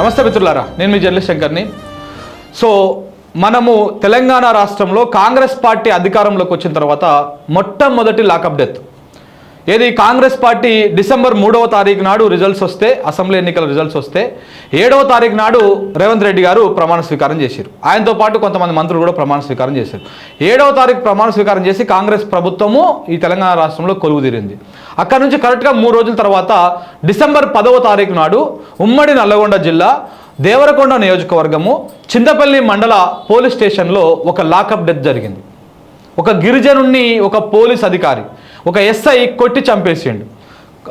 నమస్తే మిత్రులారా, నేను మీ జర్నలిస్ట్ శంకర్ని. సో మనము తెలంగాణ రాష్ట్రంలో కాంగ్రెస్ పార్టీ అధికారంలోకి వచ్చిన తర్వాత మొట్టమొదటి లాకప్ డెత్ ఏది కాంగ్రెస్ పార్టీ డిసెంబర్ 3వ తారీఖు నాడు రిజల్ట్స్ వస్తే, అసెంబ్లీ ఎన్నికల రిజల్ట్స్ వస్తే 7వ తారీఖు నాడు రేవంత్ రెడ్డి గారు ప్రమాణ స్వీకారం చేశారు. ఆయనతో పాటు కొంతమంది మంత్రులు కూడా ప్రమాణ స్వీకారం చేశారు. 7వ తారీఖు ప్రమాణ స్వీకారం చేసి కాంగ్రెస్ ప్రభుత్వము ఈ తెలంగాణ రాష్ట్రంలో కొలువుదీరింది. అక్కడ నుంచి కరెక్ట్గా 3 రోజుల తర్వాత డిసెంబర్ 10వ తారీఖు నాడు ఉమ్మడి నల్లగొండ జిల్లా దేవరకొండ నియోజకవర్గము చింతపల్లి మండల పోలీస్ స్టేషన్లో ఒక లాకప్ డెత్ జరిగింది. ఒక గిరిజనుణ్ణి ఒక పోలీస్ అధికారి, ఒక ఎస్ఐ కొట్టి చంపేసిండు.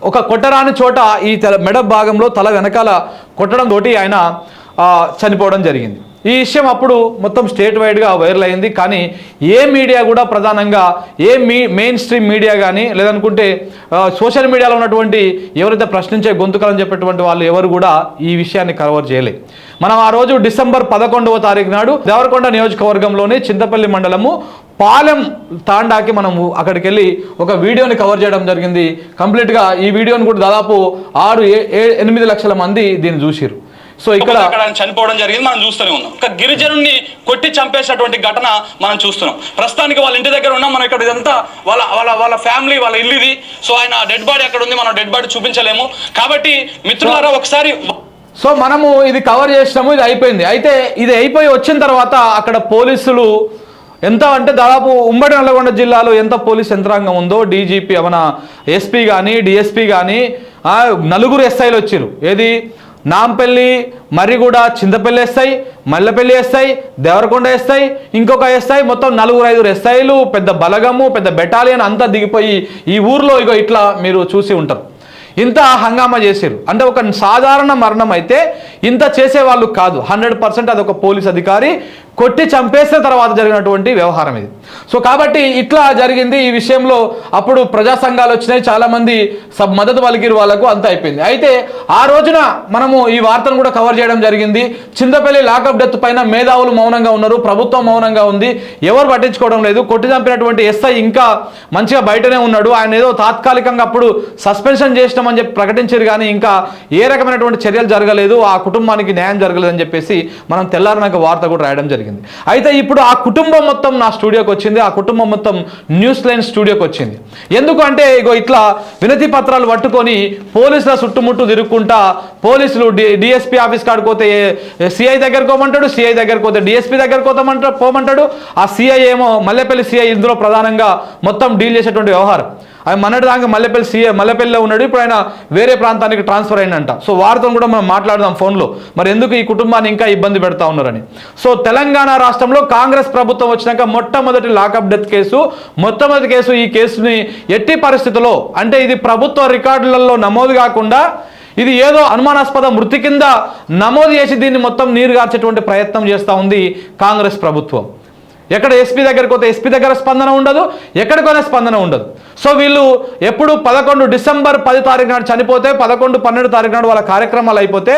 ఒక కొట్టరాని చోట ఈ మెడ భాగంలో తల వెనకాల కొట్టడం తోటి ఆయన చనిపోవడం జరిగింది. ఈ విషయం అప్పుడు మొత్తం స్టేట్ వైడ్గా వైరల్ అయింది. కానీ ఏ మీడియా కూడా ప్రధానంగా మెయిన్ స్ట్రీమ్ మీడియా కానీ లేదనుకుంటే సోషల్ మీడియాలో ఉన్నటువంటి ఎవరైతే ప్రశ్నించే గొంతుకలని చెప్పేటువంటి వాళ్ళు ఎవరు కూడా ఈ విషయాన్ని కవర్ చేయలేదు. మనం ఆ రోజు డిసెంబర్ 11వ తారీఖు నాడు దేవరకొండ నియోజకవర్గంలోని చింతపల్లి మండలము పాలెం తాండాకి మనము అక్కడికి వెళ్ళి ఒక వీడియోని కవర్ చేయడం జరిగింది. కంప్లీట్గా ఈ వీడియోని కూడా దాదాపు 6-8 లక్షల మంది దీన్ని చూసిరు. సో ఇక్కడ చనిపోవడం జరిగింది, మనం చూస్తూనే ఉన్నాం. ఒక గిరిజనుడిని కొట్టి చంపేసినటువంటి ఘటన మనం చూస్తున్నాం. ప్రస్తుతానికి వాళ్ళ ఇంటి దగ్గర ఉన్నాం. మనం ఇక్కడ ఇదంతా వాళ్ళ ఫ్యామిలీ, వాళ్ళ ఇల్లు ఇది. సో ఆయన డెడ్ బాడీ అక్కడ ఉంది, మనం డెడ్ బాడీ చూపించలేము. కాబట్టి మిత్రులారా ఒకసారి సో మనము ఇది కవర్ చేసినాము, ఇది అయిపోయింది. అయితే ఇది అయిపోయి వచ్చిన తర్వాత అక్కడ పోలీసులు ఎంత అంటే దాదాపు ఉమ్మడి నల్లగొండ జిల్లాలో ఎంత పోలీస్ యంత్రాంగం ఉందో, డీజీపీ మన ఎస్పీ కానీ డిఎస్పీ కానీ 4 ఎస్ఐలు వచ్చారు. ఏది Nampally, Marriguda, Chintapalli SI, Mallepalli SI, Devarakonda SI, ఇంకొక ఎస్ఐ, మొత్తం 4-5 ఎస్ఐలు, పెద్ద బలగము, పెద్ద బెటాలియన్ అంతా దిగిపోయి ఈ ఊర్లో ఇగో ఇట్లా మీరు చూసి ఉంటారు. ఇంత హంగామా చేశారు. అంటే ఒక సాధారణ మరణం అయితే ఇంత చేసేవాళ్ళు కాదు. 100% అది ఒక పోలీస్ అధికారి కొట్టి చంపేసిన తర్వాత జరిగినటువంటి వ్యవహారం ఇది. సో కాబట్టి ఇట్లా జరిగింది. ఈ విషయంలో అప్పుడు ప్రజా సంఘాలు వచ్చినాయి, చాలామంది మద్దతు పలికిరు, వాళ్ళకు అంత అయిపోయింది. అయితే ఆ రోజున మనము ఈ వార్తను కూడా కవర్ చేయడం జరిగింది. చింతపల్లి లాకప్ డెత్ పైన మేధావులు మౌనంగా ఉన్నారు, ప్రభుత్వం మౌనంగా ఉంది, ఎవరు పట్టించుకోవడం లేదు. కొట్టి చంపినటువంటి ఎస్ఐ ఇంకా మంచిగా బయటనే ఉన్నాడు. ఆయన ఏదో తాత్కాలికంగా అప్పుడు సస్పెన్షన్ చేసినామని చెప్పి ప్రకటించారు, కానీ ఇంకా ఏ రకమైనటువంటి చర్యలు జరగలేదు, ఆ కుటుంబానికి న్యాయం జరగలేదని చెప్పేసి మనం తెల్లారినాక వార్త కూడా రాయడం జరిగింది. అయితే ఇప్పుడు ఆ కుటుంబం మొత్తం నా స్టూడియోకి వచ్చింది, ఆ కుటుంబం మొత్తం న్యూస్ లైన్ స్టూడియోకి వచ్చింది. ఎందుకంటే ఇగో ఇట్లా వినతి పత్రాలు పట్టుకొని పోలీసుల చుట్టుముట్టు తిరుగుకుంటా, పోలీసులు డిఎస్పీ ఆఫీస్ కాడికి పోతే సిఐ దగ్గరకు పోమంటాడు, సిఐ దగ్గరకు పోతే డిఎస్పీ దగ్గరకు పోమంటాడు. ఆ సిఐ ఏమో మల్లెపల్లి సిఐ ఇందులో ప్రధానంగా మొత్తం డీల్ చేసేటువంటి వ్యవహారం. ఆయన మొన్నటి దాకా మల్లెపల్లిలో ఉన్నాడు, ఇప్పుడు ఆయన వేరే ప్రాంతానికి ట్రాన్స్ఫర్ అయిందంట. సో వారితో కూడా మనం మాట్లాడదాం ఫోన్లో, మరి ఎందుకు ఈ కుటుంబాన్ని ఇంకా ఇబ్బంది పెడతా ఉన్నారని. సో తెలంగాణ రాష్ట్రంలో కాంగ్రెస్ ప్రభుత్వం వచ్చినాక మొట్టమొదటి లాకప్ డెత్ కేసు, మొట్టమొదటి కేసు. ఈ కేసుని ఎట్టి పరిస్థితుల్లో అంటే ఇది ప్రభుత్వ రికార్డులలో నమోదు కాకుండా ఇది ఏదో అనుమానాస్పద మృతి కింద నమోదు చేసి దీన్ని మొత్తం నీరుగార్చేటువంటి ప్రయత్నం చేస్తూ ఉంది కాంగ్రెస్ ప్రభుత్వం. ఎక్కడ ఎస్పీ దగ్గరికి పోతే ఎస్పీ దగ్గర స్పందన ఉండదు, ఎక్కడికైనా స్పందన ఉండదు. సో వీళ్ళు ఎప్పుడు డిసెంబర్ 10 తారీఖు నాడు చనిపోతే 11-12 తారీఖు నాడు వాళ్ళ కార్యక్రమాలు అయిపోతే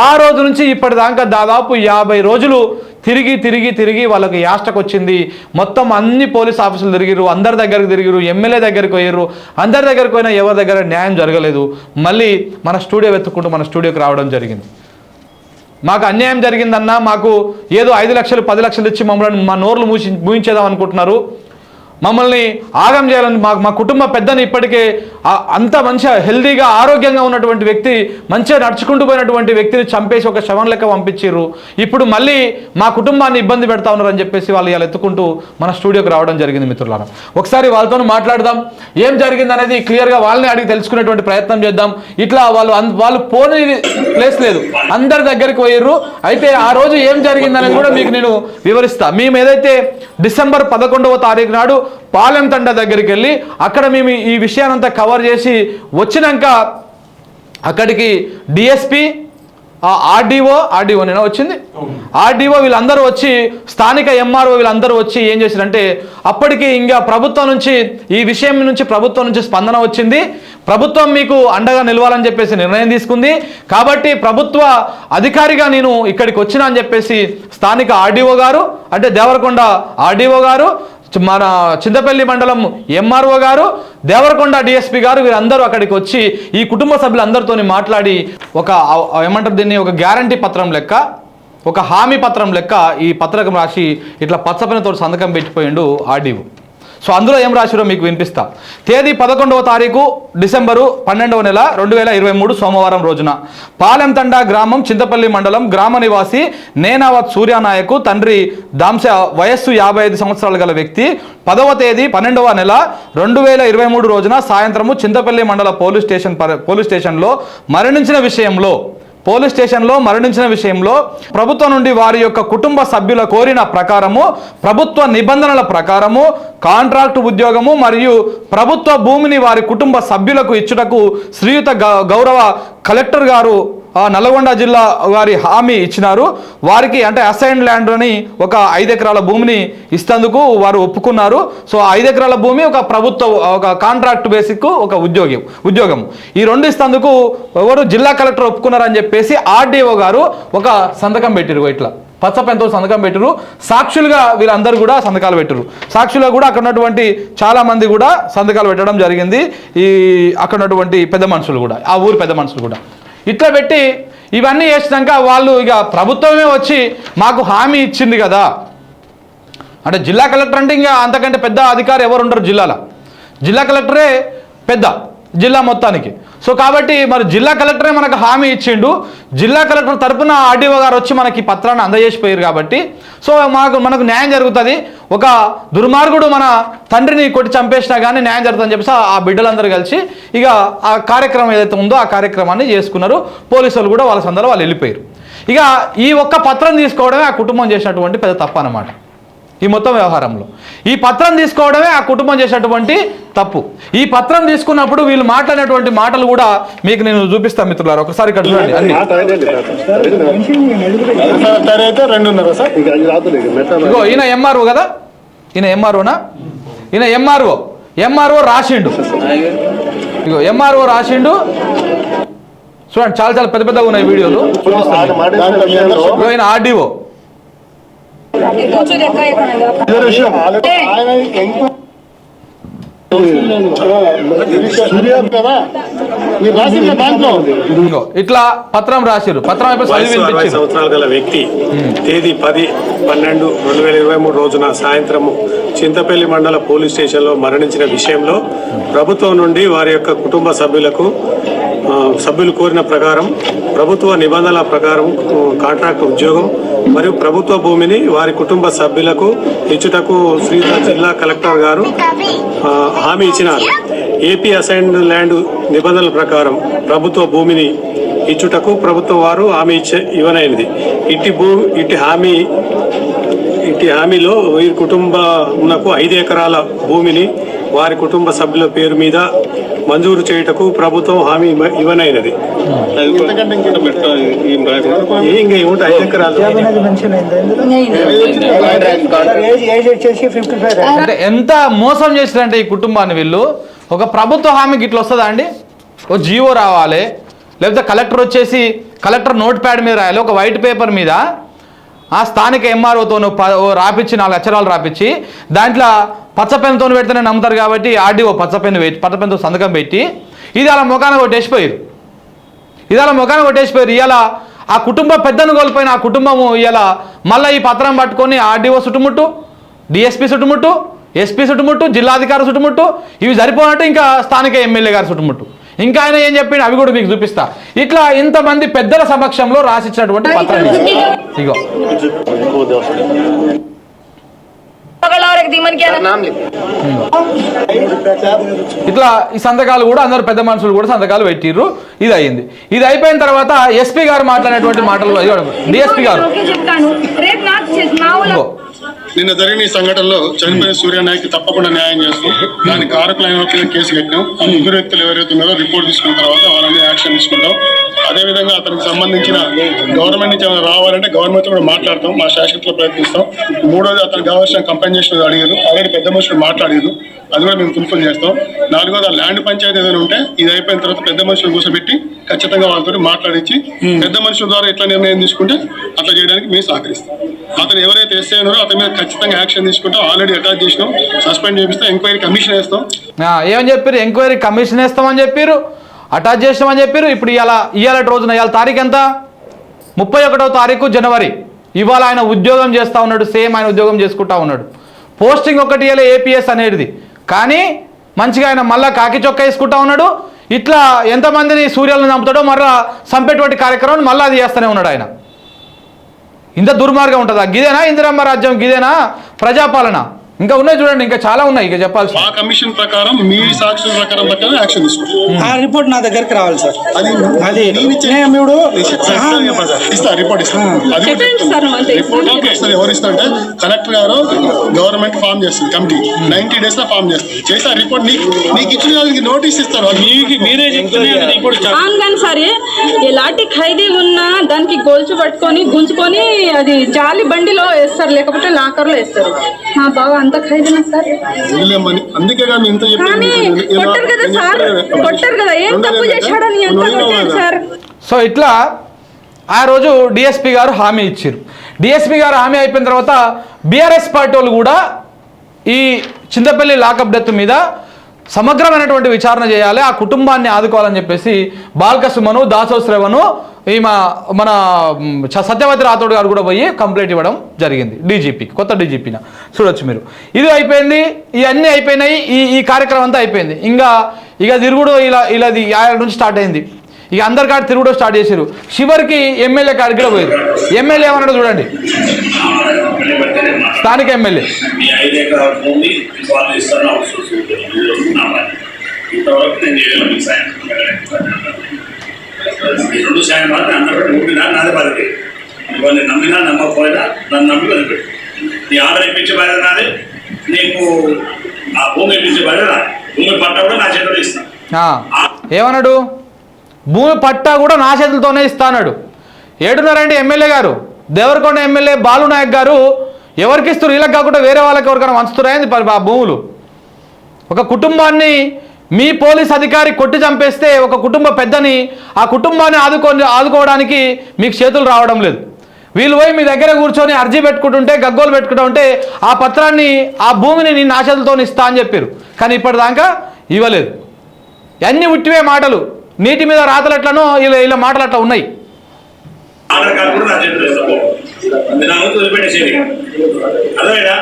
ఆ రోజు నుంచి ఇప్పటిదాకా దాదాపు 50 రోజులు తిరిగి వాళ్ళకి యాస్టకు వచ్చింది. మొత్తం అన్ని పోలీస్ ఆఫీసులు తిరిగిరు, అందరి దగ్గరికి తిరిగిరు, ఎమ్మెల్యే దగ్గరికి పోయారు, అందరి దగ్గరికి పోయినా ఎవరి దగ్గర న్యాయం జరగలేదు. మళ్ళీ మన స్టూడియో వెతుక్కుంటూ మన స్టూడియోకి రావడం జరిగింది. మాకు అన్యాయం జరిగిందన్నా, మాకు ఏదో 5 లక్షలు 10 లక్షలు ఇచ్చి మమ్మల్ని మా నోర్లు మూయించేద్దాం అనుకుంటున్నారు, మమ్మల్ని ఆగం చేయాలని. మా కుటుంబ పెద్దని ఇప్పటికే అంత మంచిగా హెల్దీగా ఆరోగ్యంగా ఉన్నటువంటి వ్యక్తి, మంచిగా నడుచుకుంటూ పోయినటువంటి వ్యక్తిని చంపేసి ఒక శవం లెక్క పంపించారు. ఇప్పుడు మళ్ళీ మా కుటుంబాన్ని ఇబ్బంది పెడతా ఉన్నారని చెప్పేసి వాళ్ళు ఇలా ఎత్తుకుంటూ మన స్టూడియోకి రావడం జరిగింది. మిత్రులారా, ఒకసారి వాళ్ళతో మాట్లాడదాం, ఏం జరిగింది అనేది క్లియర్గా వాళ్ళని అడిగి తెలుసుకునేటువంటి ప్రయత్నం చేద్దాం. ఇట్లా వాళ్ళు పోని ప్లేస్ లేదు, అందరి దగ్గరికి పోయారు. అయితే ఆ రోజు ఏం జరిగిందనేది కూడా మీకు నేను వివరిస్తా. మేము ఏదైతే డిసెంబర్ 11వ తారీఖు నాడు పాలెం తండ దగ్గరికి వెళ్ళి అక్కడ మేము ఈ విషయాన్నంతా కవర్ చేసి వచ్చినాక అక్కడికి డిఎస్పి, ఆర్డీఓ నేను వచ్చింది, ఆర్డీఓ వీళ్ళందరూ వచ్చి, స్థానిక ఎంఆర్ఓ వీళ్ళందరూ వచ్చి ఏం చేశారంటే అప్పటికి ఇంకా ప్రభుత్వం నుంచి ఈ విషయం నుంచి ప్రభుత్వం నుంచి స్పందన వచ్చింది. ప్రభుత్వం మీకు అండగా నిలవాలని చెప్పేసి నిర్ణయం తీసుకుంది. కాబట్టి ప్రభుత్వ అధికారిగా నేను ఇక్కడికి వచ్చినా అని చెప్పేసి స్థానిక ఆర్డీఓ గారు, అంటే దేవరకొండ ఆర్డీఓ గారు, మన చింతపల్లి మండలం ఎంఆర్ఓ గారు, దేవరకొండ డిఎస్పీ గారు వీరందరూ అక్కడికి వచ్చి ఈ కుటుంబ సభ్యులందరితోని మాట్లాడి ఒక ఏమంటారు దీన్ని, ఒక గ్యారంటీ పత్రం లెక్క, ఒక హామీ పత్రం లెక్క ఈ పత్రకం రాసి ఇట్లా పచ్చపనితో సంతకం పెట్టిపోయిండు ఆర్డీఓ. సో అందులో ఏం రాసిరో మీకు వినిపిస్తా. తేదీ 11వ తారీఖు డిసెంబరు 12వ నెల 2023 సోమవారం రోజున పాలెంతండా గ్రామం చింతపల్లి మండలం గ్రామ నివాసి నేనావత్ సూర్యానాయకు తండ్రి దాంశ వయస్సు 55 సంవత్సరాలు గల వ్యక్తి 10వ తేదీ 12వ నెల 2023 రోజున సాయంత్రము చింతపల్లి మండల పోలీస్ స్టేషన్లో మరణించిన విషయంలో ప్రభుత్వం నుండి వారి యొక్క కుటుంబ సభ్యుల కోరిన ప్రకారము, ప్రభుత్వ నిబంధనల ప్రకారము కాంట్రాక్టు ఉద్యోగము మరియు ప్రభుత్వ భూమిని వారి కుటుంబ సభ్యులకు ఇచ్చుటకు శ్రీయుత గౌరవ కలెక్టర్ గారు నల్గొండ జిల్లా వారి హామీ ఇచ్చినారు. వారికి అంటే అసైన్డ్ ల్యాండ్ అని ఒక 5 ఎకరాల భూమిని ఇస్తందుకు వారు ఒప్పుకున్నారు. సో 5 ఎకరాల భూమి ఒక ప్రభుత్వ ఒక కాంట్రాక్ట్ బేసిక్ ఒక ఉద్యోగం ఈ రెండు ఇస్తందుకు ఎవరు జిల్లా కలెక్టర్ ఒప్పుకున్నారని చెప్పేసి ఆర్డీఓ గారు ఒక సంతకం పెట్టిరు. ఇట్లా పచ్చపెన్తో సంతకం పెట్టిరు. సాక్షులుగా వీళ్ళందరూ కూడా సంతకాలు పెట్టిరు. సాక్షులుగా కూడా అక్కడ ఉన్నటువంటి చాలా మంది కూడా సంతకాలు పెట్టడం జరిగింది. ఈ అక్కడ ఉన్నటువంటి పెద్ద మనుషులు కూడా, ఆ ఊరు పెద్ద మనుషులు కూడా ఇట్లా పెట్టి ఇవన్నీ చేసినాక వాళ్ళు ఇక ప్రభుత్వమే వచ్చి మాకు హామీ ఇచ్చింది కదా, అంటే జిల్లా కలెక్టర్ అంటే ఇంకా అంతకంటే పెద్ద అధికారి ఎవరు ఉండరు జిల్లాలో, జిల్లా కలెక్టరే పెద్ద జిల్లా మొత్తానికి. సో కాబట్టి మరి జిల్లా కలెక్టరే మనకు హామీ ఇచ్చిండు, జిల్లా కలెక్టర్ తరపున ఆర్డీఓ గారు వచ్చి మనకి పత్రాన్ని అందజేసిపోయారు కాబట్టి సో మనకు న్యాయం జరుగుతుంది. ఒక దుర్మార్గుడు మన తండ్రిని కొట్టి చంపేసినా కానీ న్యాయం జరుగుతుందని చెప్పేసి ఆ బిడ్డలందరూ కలిసి ఇక ఆ కార్యక్రమం ఏదైతే ఉందో ఆ కార్యక్రమాన్ని చేసుకున్నారు. పోలీసులు కూడా వాళ్ళ సందర్భంలో వాళ్ళు వెళ్ళిపోయారు. ఇక ఈ ఒక్క పత్రం తీసుకోవడమే ఆ కుటుంబం చేసినటువంటి పెద్ద తప్పు అన్నమాట. ఈ మొత్తం వ్యవహారంలో ఈ పత్రం తీసుకోవడమే ఆ కుటుంబం చేసినటువంటి తప్పు. ఈ పత్రం తీసుకున్నప్పుడు వీళ్ళు మాట్లాడినటువంటి మాటలు కూడా మీకు నేను చూపిస్తాను మిత్రులారా, ఒకసారి ఇక్కడ చూడండి. అన్ని ఇగో ఈయన ఎంఆర్ఓ కదా, ఈయన ఎంఆర్ఓనా, ఈయన ఎంఆర్ఓ రాసిండు. ఇగో ఎంఆర్ఓ రాసిండు చూడండి, చాలా చాలా పెద్ద పెద్దగా ఉన్నాయి వీడియోలు. ఈయన ఆర్డీఓ ఇట్లా పత్రం రాసిరు. పత్రం 20 సంవత్సరాల గల వ్యక్తి తేదీ 10/12/2023 రోజున సాయంత్రము చింతపల్లి మండల పోలీస్ స్టేషన్లో మరణించిన విషయంలో ప్రభుత్వం నుండి వారి యొక్క కుటుంబ సభ్యులు కోరిన ప్రకారం ప్రభుత్వ నిబంధనల ప్రకారం కాంట్రాక్ట్ ఉద్యోగం మరియు ప్రభుత్వ భూమిని వారి కుటుంబ సభ్యులకు ఇచ్చుటకు శ్రీకాకుళం జిల్లా కలెక్టర్ గారు హామీ ఇచ్చినారు. ఏపీ అసైన్డ్ ల్యాండ్ నిబంధనల ప్రకారం ప్రభుత్వ భూమిని ఇచ్చుటకు ప్రభుత్వం వారు హామీ ఇవ్వనైనది. ఇట్టి హామీలో వీరి కుటుంబమునకు 5 ఎకరాల భూమిని వారి కుటుంబ సభ్యుల పేరు మీద మంజూరు చేయుటకు ప్రభుత్వం హామీ ఇవ్వనైనది. ఇంకా ఏముంటే 5 ఎకరాలు అంటే ఎంత మోసం చేసిరంటే ఈ కుటుంబాన్ని వీళ్ళు. ఒక ప్రభుత్వ హామీకి ఇట్లా వస్తుందా అండి? ఒక జీవో రావాలి, లేకపోతే కలెక్టర్ వచ్చేసి కలెక్టర్ నోట్ ప్యాడ్ మీద రాయాలి, ఒక వైట్ పేపర్ మీద ఆ స్థానిక ఎంఆర్ఓతో రాపిచ్చి 4 అక్షరాలు రాపిచ్చి దాంట్లో పచ్చపెన్తో పెడితేనే నమ్ముతారు కాబట్టి ఆర్డీఓ పచ్చపెన్తో సంతకం పెట్టి ఇది అలా ముఖాన కొట్టేసిపోయారు. ఇవాళ ఆ కుటుంబ పెద్దను కోల్పోయిన ఆ కుటుంబము ఇలా మళ్ళీ ఈ పత్రం పట్టుకొని ఆర్డీఓ చుట్టుముట్టు, డిఎస్పీ చుట్టుముట్టు, ఎస్పీ చుట్టుముట్టు, జిల్లాధికారి చుట్టుముట్టు, ఇవి సరిపోనట్టు ఇంకా స్థానిక ఎమ్మెల్యే గారి చుట్టుముట్టు. ఇంకా ఆయన ఏం చెప్పిండు అవి కూడా మీకు చూపిస్తా. ఇట్లా ఇంతమంది పెద్దల సమక్షంలో రాసిచ్చినటువంటి పత్రం ఇగో. ఇట్లా ఈ సంతకాలు కూడా అందరు పెద్ద మనుషులు కూడా సంతకాలు పెట్టిర్రు. ఇది అయింది. ఇది అయిపోయిన తర్వాత ఎస్పీ గారు మాట్లాడినటువంటి మాటలు డిఎస్పీ గారు నిన్న జరిగిన ఈ సంఘటనలో చనిపోయిన సూర్యనాయక్ తప్పకుండా న్యాయం చేస్తాం. దాని కారకులైన కేసు పెట్టినాం. ఆ 3 వ్యక్తులు ఎవరైతే ఉన్నారో రిపోర్ట్ తీసుకున్న తర్వాత వాళ్ళని యాక్షన్ తీసుకుంటాం. అదేవిధంగా అతనికి సంబంధించిన గవర్నమెంట్ నుంచి ఏమైనా రావాలంటే గవర్నమెంట్ కూడా మాట్లాడతాం, మా శాశ్వతలో ప్రయత్నిస్తాం. 3వది అతనికి కావాల్సిన కంపెన్సేషన్ అడిగారు, ఆల్రెడీ పెద్ద మనుషులు మాట్లాడారు, అది కూడా మేము ఫుల్ఫిల్ చేస్తాం. 4వది ఆ ల్యాండ్ పంచాయతీ ఏదైనా ఉంటే ఇది అయిపోయిన తర్వాత పెద్ద మనుషులు కూర్చోబెట్టి ఖచ్చితంగా వాళ్ళతో మాట్లాడించి పెద్ద మనుషుల ద్వారా ఎట్లా నిర్ణయం తీసుకుంటే అట్లా చేయడానికి మేము సహకరిస్తాం. అతను ఎవరైతే ఎస్ఐ ఉన్నారో అతని మీద ఖచ్చితంగా యాక్షన్ తీసుకుంటాం. ఆల్రెడీ అటాచ్ చేసినాం, సస్పెండ్ చేపిస్తాం, ఎంక్వైరీ కమిషన్ వేస్తాం. ఏమని చెప్పారు? ఎంక్వైరీ కమిషన్ వేస్తామని చెప్పారు, అటాచ్ చేస్తామని చెప్పారు. ఇప్పుడు ఇవాళ రోజున ఇవాళ తారీఖు ఎంత? 31వ తారీఖు జనవరి. ఇవాళ ఆయన ఉద్యోగం చేస్తూ ఉన్నాడు, సేమ్ ఆయన ఉద్యోగం చేసుకుంటా ఉన్నాడు. పోస్టింగ్ ఒకటి ఇవాళ ఏపీఎస్ అనేది, కానీ మంచిగా ఆయన మళ్ళీ కాకి చొక్కా వేసుకుంటా ఉన్నాడు. ఇట్లా ఎంతమందిని సూర్యాలను చంపుతాడో మళ్ళీ చంపేటువంటి కార్యక్రమాన్ని మళ్ళీ అది చేస్తూనే ఉన్నాడు ఆయన. ఇంత దుర్మార్గం ఉంటుందా? గిదేనా ఇందిరమ్మ రాజ్యం? గిదేనా ప్రజాపాలన? ఇంకా ఉన్నాయి చూడండి, ఇంకా చాలా ఉన్నాయి ఇక చెప్పాల్సి. ఆ కమిషన్ ప్రకారం మీ సాక్షుల ప్రకారం యాక్షన్ తీసుకుంటాం. ఆ రిపోర్ట్ నా దగ్గరికి రావాలి సార్. అది మీరు ఇస్తా రిపోర్ట్ ఇస్తాను. రిపోర్ట్ ఎవరు ఇస్తారంటే కలెక్టర్ గారు గవర్నమెంట్ ఫామ్ చేస్తుంది, కమిటీ 90 days లో ఫామ్ చేస్తుంది. చేసి ఆ రిపోర్ట్ నీకు ఇచ్చిన నోటీస్ ఇస్తారు. మీరే చెప్తున్నారు సరే, ఎలాంటి ఖైదీ ఉన్నా దానికి గొలుసు పట్టుకొని గుంజుకొని అది జాలి బండిలో వేస్తారు, లేకపోతే లాకర్ లో వేస్తారు. మా బావ అంత ఖైదీనా సార్? అందుకే కానీ ఇంత కొట్టారు కదా సార్, కొట్టారు కదా, ఏం తప్పు చేశాడని ఎంత కొట్టారు సార్. సో ఇట్లా ఆ రోజు డిఎస్పీ గారు హామీ ఇచ్చారు. డిఎస్పీ గారు హామీ అయిపోయిన తర్వాత బీఆర్ఎస్ పార్టీ వాళ్ళు కూడా ఈ చింతపల్లి లాకప్ డెత్ మీద సమగ్రమైనటువంటి విచారణ చేయాలి, ఆ కుటుంబాన్ని ఆదుకోవాలని చెప్పేసి బాల్క సుమను, దాసో శ్రవణు, మన సత్యవతి రాథోడ్ గారు కూడా పోయి కంప్లైంట్ ఇవ్వడం జరిగింది డీజీపీకి, కొత్త డీజీపీన. చూడొచ్చు మీరు. ఇది అయిపోయింది, ఇవన్నీ అయిపోయినాయి, ఈ కార్యక్రమం అంతా అయిపోయింది. ఇక తిరుగుడు ఇలాది ఆయన నుంచి స్టార్ట్ అయింది. ఇక అందరి కాడ తిరుగుడు స్టార్ట్ చేశారు. చివరికి ఎమ్మెల్యే కాడికి కూడా పోయారు. ఎమ్మెల్యే ఏమన్నాడు చూడండి, స్థానిక ఎమ్మెల్యే. రెండు సాయం మాత్రం అన్నట్టు ఊపినా నాదే బాధ్యత. ఇవన్నీ నమ్మినా నమ్మకపోయినా నన్ను నమ్మి వదిలిపెట్టు. నీ ఆర్డర్ ఇప్పించే బాధ్యత నాదే, నీకు ఆ భూమి ఇప్పించే బాధ్యత, భూమి పట్టా కూడా నా చేతిలో ఇస్తాను. ఏమన్నాడు? భూమి పట్టా కూడా నా చేతులతోనే ఇస్తాడు. ఏడున్నారండి ఎమ్మెల్యే గారు? దేవరకొండ ఎమ్మెల్యే బాలు నాయక్ గారు ఎవరికి ఇస్తారు? వీళ్ళకి కాకుండా వేరే వాళ్ళకి ఎవరికైనా వంచుతున్నాయండి ఆ భూములు? ఒక కుటుంబాన్ని మీ పోలీస్ అధికారి కొట్టి చంపేస్తే ఒక కుటుంబ పెద్దని, ఆ కుటుంబాన్ని ఆదుకోవడానికి మీకు చేతులు రావడం లేదు. వీళ్ళు పోయి మీ దగ్గర కూర్చొని అర్జీ పెట్టుకుంటుంటే, గగ్గోలు పెట్టుకుంటూ ఉంటే ఆ పత్రాన్ని, ఆ భూమిని నేను నా చేతులతో ఇస్తా అని చెప్పారు. కానీ ఇప్పటిదాకా ఇవ్వలేదు. అన్ని ఉట్టివే మాటలు, నీటి మీద రాతలు ఎట్లనో ఇలా మాటలు అట్లా ఉన్నాయి. ఆధార్ కార్డు కూడా నా చేతిలో ఇస్తాను. నా ముందు వదిలిపెట్టేసేది అదేనా?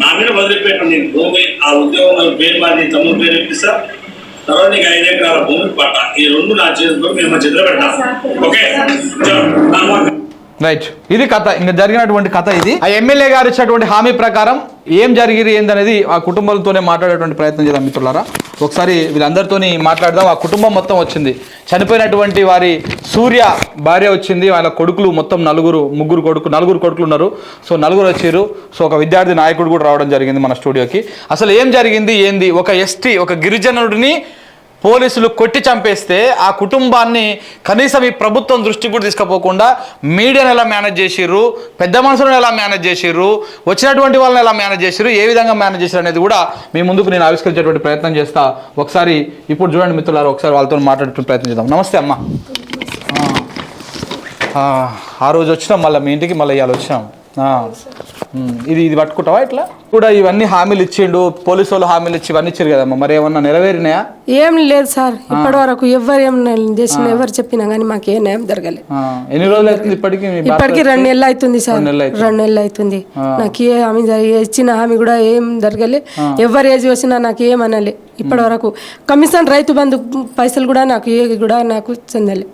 నా మీద వదిలిపెట్టు. నేను భూమి, ఆ ఉద్యోగం పేరు మాది తమ్ముడు పేరు ఇప్పిస్తా. తర్వాత నీకు 5 ఎకరాల భూమి పట్టా, ఈ రెండు నా చేతిలో మేము మా చేతిలో పెట్టాం. Okay, right. ఇది కథ, ఇంకా జరిగినటువంటి కథ ఇది. ఆ ఎమ్మెల్యే గారు ఇచ్చినటువంటి హామీ ప్రకారం ఏం జరిగింది ఏందనేది ఆ కుటుంబాలతోనే మాట్లాడేటువంటి ప్రయత్నం చేద్దాం మిత్రులారా. ఒకసారి వీళ్ళందరితోని మాట్లాడదాం. ఆ కుటుంబం మొత్తం వచ్చింది. చనిపోయినటువంటి వారి సూర్య భార్య వచ్చింది, వాళ్ళ కొడుకులు మొత్తం నలుగురు కొడుకులు ఉన్నారు. సో నలుగురు వచ్చారు. సో ఒక విద్యార్థి నాయకుడు కూడా రావడం జరిగింది మన స్టూడియోకి. అసలు ఏం జరిగింది ఏంది? ఒక ఎస్టీ, ఒక గిరిజనుడిని పోలీసులు కొట్టి చంపేస్తే ఆ కుటుంబాన్ని కనీసం ఈ ప్రభుత్వం దృష్టికి కూడా తీసుకుపోకుండా మీడియాను ఎలా మేనేజ్ చేసిర్రు, పెద్ద మనుషులను ఎలా మేనేజ్ చేసిర్రు, వచ్చినటువంటి వాళ్ళని ఎలా మేనేజ్ చేసిర్రు, ఏ విధంగా మేనేజ్ చేసిర్రు అనేది కూడా మీ ముందుకు నేను ఆవిష్కరించేటువంటి ప్రయత్నం చేస్తా. ఒకసారి ఇప్పుడు చూడండి మిత్రులారా, ఒకసారి వాళ్ళతో మాట్లాడే ప్రయత్నం చేద్దాం. నమస్తే అమ్మ. ఆ రోజు వచ్చినాం, మళ్ళీ మీ ఇంటికి మళ్ళీ ఇవాళ వచ్చాం. ఇది పట్టుకుంటావా? ఇట్లా కూడా ఇవన్నీ హామీలు ఇచ్చిండు, పోలీసు వాళ్ళు హామీలు ఇచ్చి ఇవన్నీ ఇచ్చారు కదమ్మా, మరి ఏమన్నా నెరవేరినాయా? ఏం లేదు సార్, ఇప్పటి వరకు ఎవరు ఏం చేసిన ఎవరు చెప్పినా కానీ మాకు ఏ న్యాయం జరగలేదు. ఎన్ని రోజులు అవుతుంది ఇప్పటికి? 2 నెలలు అవుతుంది సార్, 2 నెలలు అవుతుంది. నాకు ఏ హామీ ఇచ్చిన హామీ కూడా ఏం జరగలే. ఎవరు ఏజ్ వచ్చినా నాకు ఏమనాలి. ఇప్పటి వరకు కమిషన్ రైతు బంధు పైసలు కూడా నాకు నాకు చెందాలి.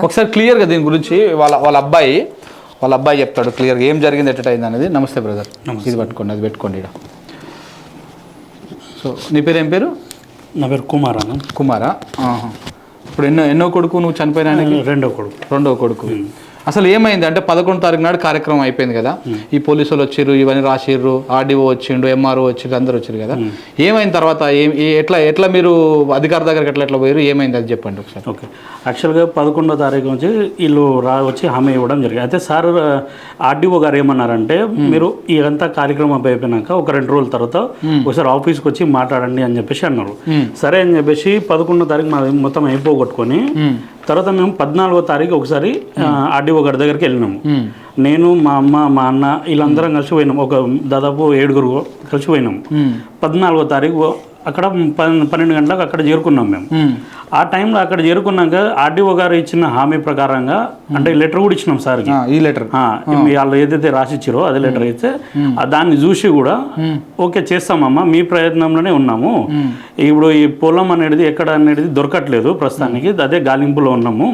ఒకసారి క్లియర్గా దీని గురించి వాళ్ళ అబ్బాయి చెప్తాడు క్లియర్గా ఏం జరిగింది, ఎట్ట అయింది అనేది. నమస్తే బ్రదర్. ఇది పట్టుకోండి, అది పెట్టుకోండి. సో నీ పేరు ఏం పేరు? నా పేరు కుమారా. ఇప్పుడు ఎన్నో కొడుకు నువ్వు చనిపోయినా? రెండో కొడుకు. అసలు ఏమైంది అంటే 11వ తారీఖు నాడు కార్యక్రమం అయిపోయింది కదా, ఈ పోలీసు వాళ్ళు వచ్చిర్రు, ఇవన్నీ రాసిర్రు, ఆర్డీఓ వచ్చిండు, ఎంఆర్ఓ వచ్చిండు, అందరు వచ్చారు కదా. ఏమైంది తర్వాత? ఎట్లా మీరు అధికారి దగ్గరికి ఎట్లా పోయారు, ఏమైంది అది చెప్పండి ఒకసారి. ఓకే, యాక్చువల్గా 11వ తారీఖు నుంచి వీళ్ళు వచ్చి హామీ ఇవ్వడం జరిగింది. అయితే సార్ ఆర్డీఓ గారు ఏమన్నారంటే, మీరు ఇదంతా కార్యక్రమం అయిపోయినాక ఒక 2 రోజుల తర్వాత ఒకసారి ఆఫీస్కి వచ్చి మాట్లాడండి అని చెప్పేసి అన్నారు. సరే అని చెప్పేసి 11వ తారీఖు మొత్తం అయిపోగొట్టుకొని తర్వాత మేము 14వ తారీఖు ఒకసారి ఆర్డీఓ గారి దగ్గరికి వెళ్ళినాము. నేను, మా అమ్మ, మా అన్న వీళ్ళందరం కలిసి పోయినాం. ఒక దాదాపు 7 కలిసి పోయినాము. 14వ తారీఖు అక్కడ 12 గంటలకు అక్కడ చేరుకున్నాం మేము. ఆ టైంలో అక్కడ చేరుకున్నాక ఆర్డీఓ గారు ఇచ్చిన హామీ ప్రకారంగా అంటే లెటర్ కూడా ఇచ్చినాం సార్కి. ఈ లెటర్ వాళ్ళు ఏదైతే రాసిచ్చారో అదే లెటర్ అయితే దాన్ని చూసి కూడా ఓకే చేస్తామమ్మా, మీ ప్రయత్నంలోనే ఉన్నాము. ఇప్పుడు ఈ పొలం అనేది ఎక్కడ అనేది దొరకట్లేదు ప్రస్తుతానికి, అదే గాలింపులో ఉన్నాము.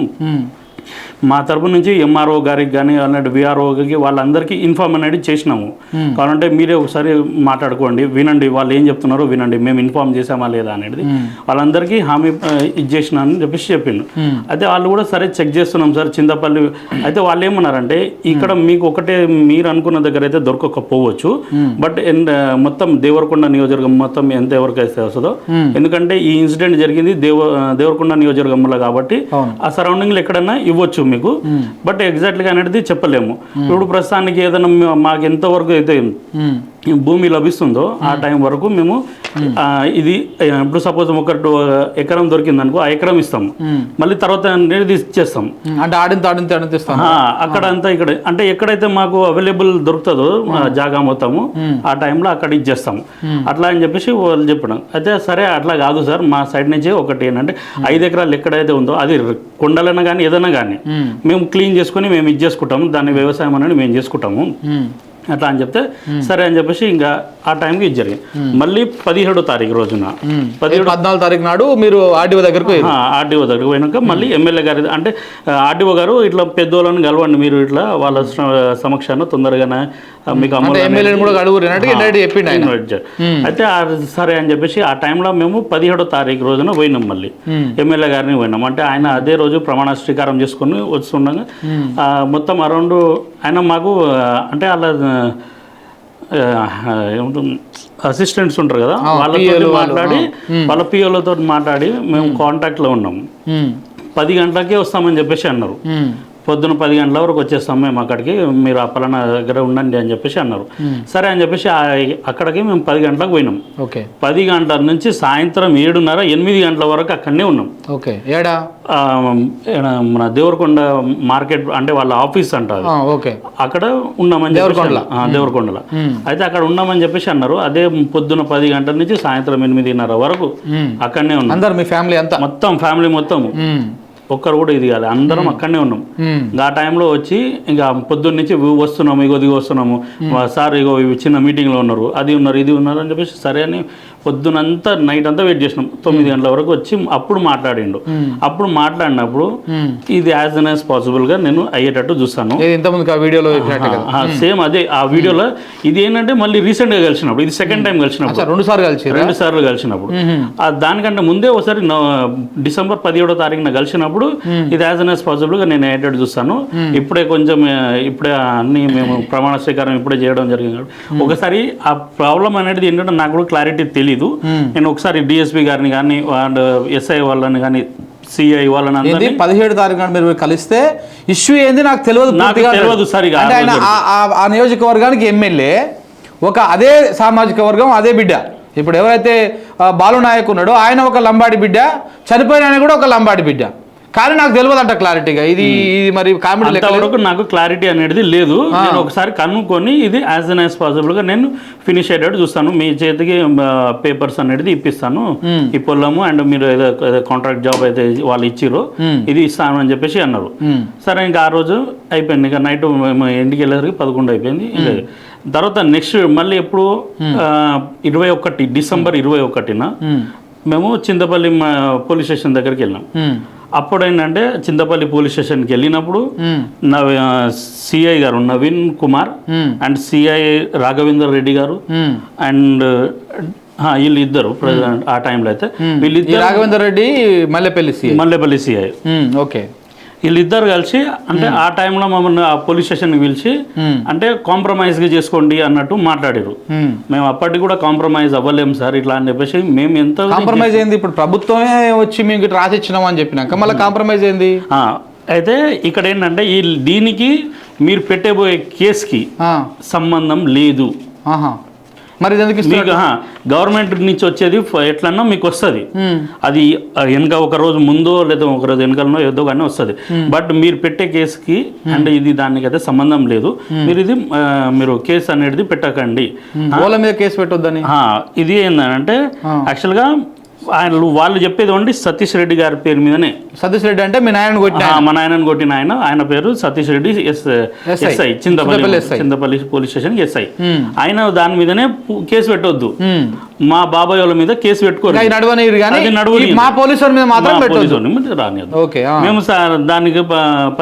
మా తరపు నుంచి ఎంఆర్ఓ గారికి కానీ అన్నట్టు విఆర్ఓకి వాళ్ళందరికీ ఇన్ఫార్మ్ అనేది చేసినాము. కావాలంటే మీరే ఒకసారి మాట్లాడుకోండి, వినండి, వాళ్ళు ఏం చెప్తున్నారో వినండి, మేము ఇన్ఫార్మ్ చేసామా లేదా అనేది వాళ్ళందరికీ హామీ ఇచ్చేసినా అని చెప్పేసి చెప్పిండు. అయితే వాళ్ళు కూడా సరే చెక్ చేస్తున్నాం సార్ చింతపల్లి. అయితే వాళ్ళు ఏమన్నారంటే ఇక్కడ మీకు ఒకటే మీరు అనుకున్న దగ్గర అయితే దొరకకపోవచ్చు, బట్ మొత్తం దేవరకొండ నియోజకవర్గం మొత్తం ఎంత ఎవరికైతే వస్తుందో, ఎందుకంటే ఈ ఇన్సిడెంట్ జరిగింది దేవరకొండ నియోజకవర్గంలో కాబట్టి ఆ సరౌండింగ్లో ఎక్కడైనా ఇవ్వచ్చు మీకు, బట్ ఎగ్జాక్ట్గా అనేది చెప్పలేము. ఇప్పుడు ప్రస్తుతానికి ఏదైనా మాకు ఎంతవరకు అయితే భూమి లభిస్తుందో ఆ టైం వరకు మేము ఇది ఇప్పుడు సపోజ్ ఒక ఎకరం దొరికింది అనుకో, ఆ ఎకరం ఇస్తాము, మళ్ళీ తర్వాత అనేది ఇచ్చేస్తాం. అంటే అక్కడ అంతా ఇక్కడ అంటే ఎక్కడైతే మాకు అవైలబుల్ దొరుకుతుందో జాగా మొత్తము ఆ టైంలో అక్కడ ఇచ్చేస్తాము అట్లా అని చెప్పేసి వాళ్ళు చెప్పడం. అయితే సరే అట్లా కాదు సార్, మా సైడ్ నుంచి ఒకటి ఏంటంటే 5 ఎకరాలు ఎక్కడైతే ఉందో అది కొండలైనా కానీ ఏదైనా కానీ మేము క్లీన్ చేసుకొని మేము ఇది చేసుకుంటాము, దాన్ని వ్యవసాయం అనేది మేము చేసుకుంటాము అట్లా అని చెప్తే సరే అని చెప్పేసి ఇంకా ఆ టైంకి ఇది జరిగింది. మళ్ళీ 17వ తారీఖు రోజున 14వ తారీఖు నాడు మీరు ఆర్డీఓ దగ్గరకు పోయినాక మళ్ళీ ఎమ్మెల్యే గారి అంటే ఆర్డీఓ గారు ఇట్లా పెద్దోళ్ళని కలవండి మీరు ఇట్లా వాళ్ళ సమక్షాన్ని తొందరగానే మీకు అయితే సరే అని చెప్పేసి ఆ టైంలో మేము 17వ తారీఖు రోజున పోయినాం. మళ్ళీ ఎమ్మెల్యే గారిని పోయినాం. అంటే ఆయన అదే రోజు ప్రమాణ స్వీకారం చేసుకుని వస్తుండగా మొత్తం అరౌండ్ ఆయన మాకు అంటే అలా ఏముంటుంది అసిస్టెంట్స్ ఉంటారు కదా, వాళ్ళతో మాట్లాడి వాళ్ళ పిఓలతో మాట్లాడి మేము కాంటాక్ట్లో ఉన్నాము. 10 గంటలకే వస్తామని చెప్పేసి అన్నారు. పొద్దున 10 గంటల వరకు వచ్చేస్తాం మేము అక్కడికి, మీరు ఆ పలానా దగ్గర ఉండండి అని చెప్పేసి అన్నారు. సరే అని చెప్పేసి అక్కడికి మేము 10 గంటలకు పోయినాం. 10 గంటల నుంచి సాయంత్రం 7:30, 8 గంటల వరకు అక్కడనే ఉన్నాం. మన దేవరకొండ మార్కెట్ అంటే వాళ్ళ ఆఫీస్ అంటారు, అక్కడ ఉన్నామని దేవరకొండలో. అయితే అక్కడ ఉన్నామని చెప్పేసి అన్నారు. అదే పొద్దున 10 గంటల నుంచి సాయంత్రం 8:30 వరకు అక్కడనే ఉన్నాం. మీ ఫ్యామిలీ అంతా మొత్తం ఫ్యామిలీ మొత్తం ఒక్కరు కూడా ఇది కాదు, అందరం అక్కడనే ఉన్నాం. ఆ టైంలో వచ్చి ఇంకా పొద్దున్న నుంచి వస్తున్నాము, ఇగో దిగి వస్తున్నాము సార్, ఇగో చిన్న మీటింగ్లో ఉన్నారు, అది ఉన్నారు ఇది ఉన్నారు అని చెప్పేసి సరే అని పొద్దునంతా నైట్ అంతా వెయిట్ చేసినాం. 9 గంటల వరకు వచ్చి అప్పుడు మాట్లాడిండు. అప్పుడు మాట్లాడినప్పుడు ఇది యాజ్ ఎన్ యాజ్ పాసిబుల్గా నేను అయ్యేటట్టు చూస్తాను. సేమ్ అదే ఆ వీడియోలో ఇది ఏంటంటే మళ్ళీ రీసెంట్గా కలిసినప్పుడు, ఇది సెకండ్ టైం కలిసినప్పుడు, 2 సార్లు కలిసినప్పుడు, దానికంటే ముందే ఒకసారి డిసెంబర్ 17వ తారీఖున కలిసినప్పుడు ఇది యాజ్ ఎన్ యాజ్ పాసిబుల్గా నేను అయ్యేటట్టు చూస్తాను. ఇప్పుడే అన్ని మేము ప్రమాణ స్వీకారం ఇప్పుడే చేయడం జరిగింది. ఒకసారి ఆ ప్రాబ్లం అనేది ఏంటంటే నాకు కూడా క్లారిటీ తెలియదు. నేను ఒకసారి డిఎస్పీ గారిని కానీ అండ్ ఎస్ఐ వాళ్ళని కానీ సిఐ వాళ్ళని 17వ తారీఖు నాడు మీరు కలిస్తే ఇష్యూ ఏంది నాకు తెలియదు సరిగా. ఆ నియోజకవర్గానికి ఎమ్మెల్యే అదే సామాజిక వర్గం అదే బిడ్డ. ఇప్పుడు ఎవరైతే బాలునాయక్ ఉన్నాడో ఆయన ఒక లంబాడి బిడ్డ, చనిపోయిన ఆయన కూడా ఒక లంబాడి బిడ్డ. కానీ నాకు తెలియదు అంట క్లారిటీగా. ఇది మరి కామెడీ వరకు నాకు క్లారిటీ అనేది లేదు. నేను ఒకసారి కనుక్కొని ఇది యాజ్ ఎన్ యాజ్ పాసిబుల్గా నేను ఫినిష్ అయ్యేటట్టు చూస్తాను. మీ చేతికి పేపర్స్ అనేది ఇప్పిస్తాను, ఈ పొలము అండ్ మీరు ఏదో కాంట్రాక్ట్ జాబ్ అయితే వాళ్ళు ఇచ్చిరో ఇది ఇస్తాను అని చెప్పేసి అన్నారు. సరే ఇంకా ఆ రోజు అయిపోయింది. ఇంకా నైట్ ఇంటికి వెళ్ళేసరికి 11 అయిపోయింది. తర్వాత నెక్స్ట్ మళ్ళీ ఎప్పుడు 21 డిసెంబర్ 21న మేము చింతపల్లి పోలీస్ స్టేషన్ దగ్గరికి వెళ్ళినాం. అప్పుడు ఏంటంటే చింతపల్లి పోలీస్ స్టేషన్కి వెళ్ళినప్పుడు సిఐ గారు నవీన్ కుమార్ అండ్ సిఐ రాఘవేందర్ రెడ్డి గారు అండ్ వీళ్ళిద్దరు ప్రెసిడెంట్ ఆ టైంలో అయితే వీళ్ళిద్దరు రాఘవేందర్ రెడ్డి మల్లెపల్లి సిఐ ఓకే వీళ్ళిద్దరు కలిసి అంటే ఆ టైంలో మమ్మల్ని ఆ పోలీస్ స్టేషన్కి పిలిచి అంటే కాంప్రమైజ్గా చేసుకోండి అన్నట్టు మాట్లాడారు. మేము అప్పటికి కూడా కాంప్రమైజ్ అవ్వలేము సార్ ఇట్లా అని చెప్పేసి మేము ఎంత కాంప్రమైజ్ అయింది. ఇప్పుడు ప్రభుత్వమే వచ్చి మీకు రాసిచ్చినాం అని చెప్పినాక మళ్ళీ కాంప్రమైజ్ అయింది. అయితే ఇక్కడ ఏంటంటే దీనికి మీరు పెట్టబోయే కేసుకి సంబంధం లేదు. మరి ఇది ఎందుకు మీకు గవర్నమెంట్ నుంచి వచ్చేది ఎట్లన్నా మీకు వస్తుంది, అది వెనక ఒక రోజు ముందో లేదా ఒక రోజు వెనకలనో ఏదో కానీ వస్తుంది. బట్ మీరు పెట్టే కేసుకి అంటే ఇది దానికి అయితే సంబంధం లేదు. మీరు కేసు అనేది పెట్టకండి, వాళ్ళ మీద కేసు పెట్టొద్దని. ఇది ఏంటంటే యాక్చువల్గా వాళ్ళు చెప్పేది ఓన్లీ సతీష్ రెడ్డి గారి పేరు మీదనే. సతీష్ రెడ్డి అంటే మీ నాయనని కొట్టిన, మా నాయనని కొట్టిన ఆయన పేరు Satish Reddy, SI Chintapalli police station SI. ఆయన దాని మీదనే కేసు పెట్టొద్దు, మా బాబాయ్ వాళ్ళ మీద కేసు పెట్టుకోరు, మా పోలీసు మీద మాత్రం రానియద్దు. మేము దానికి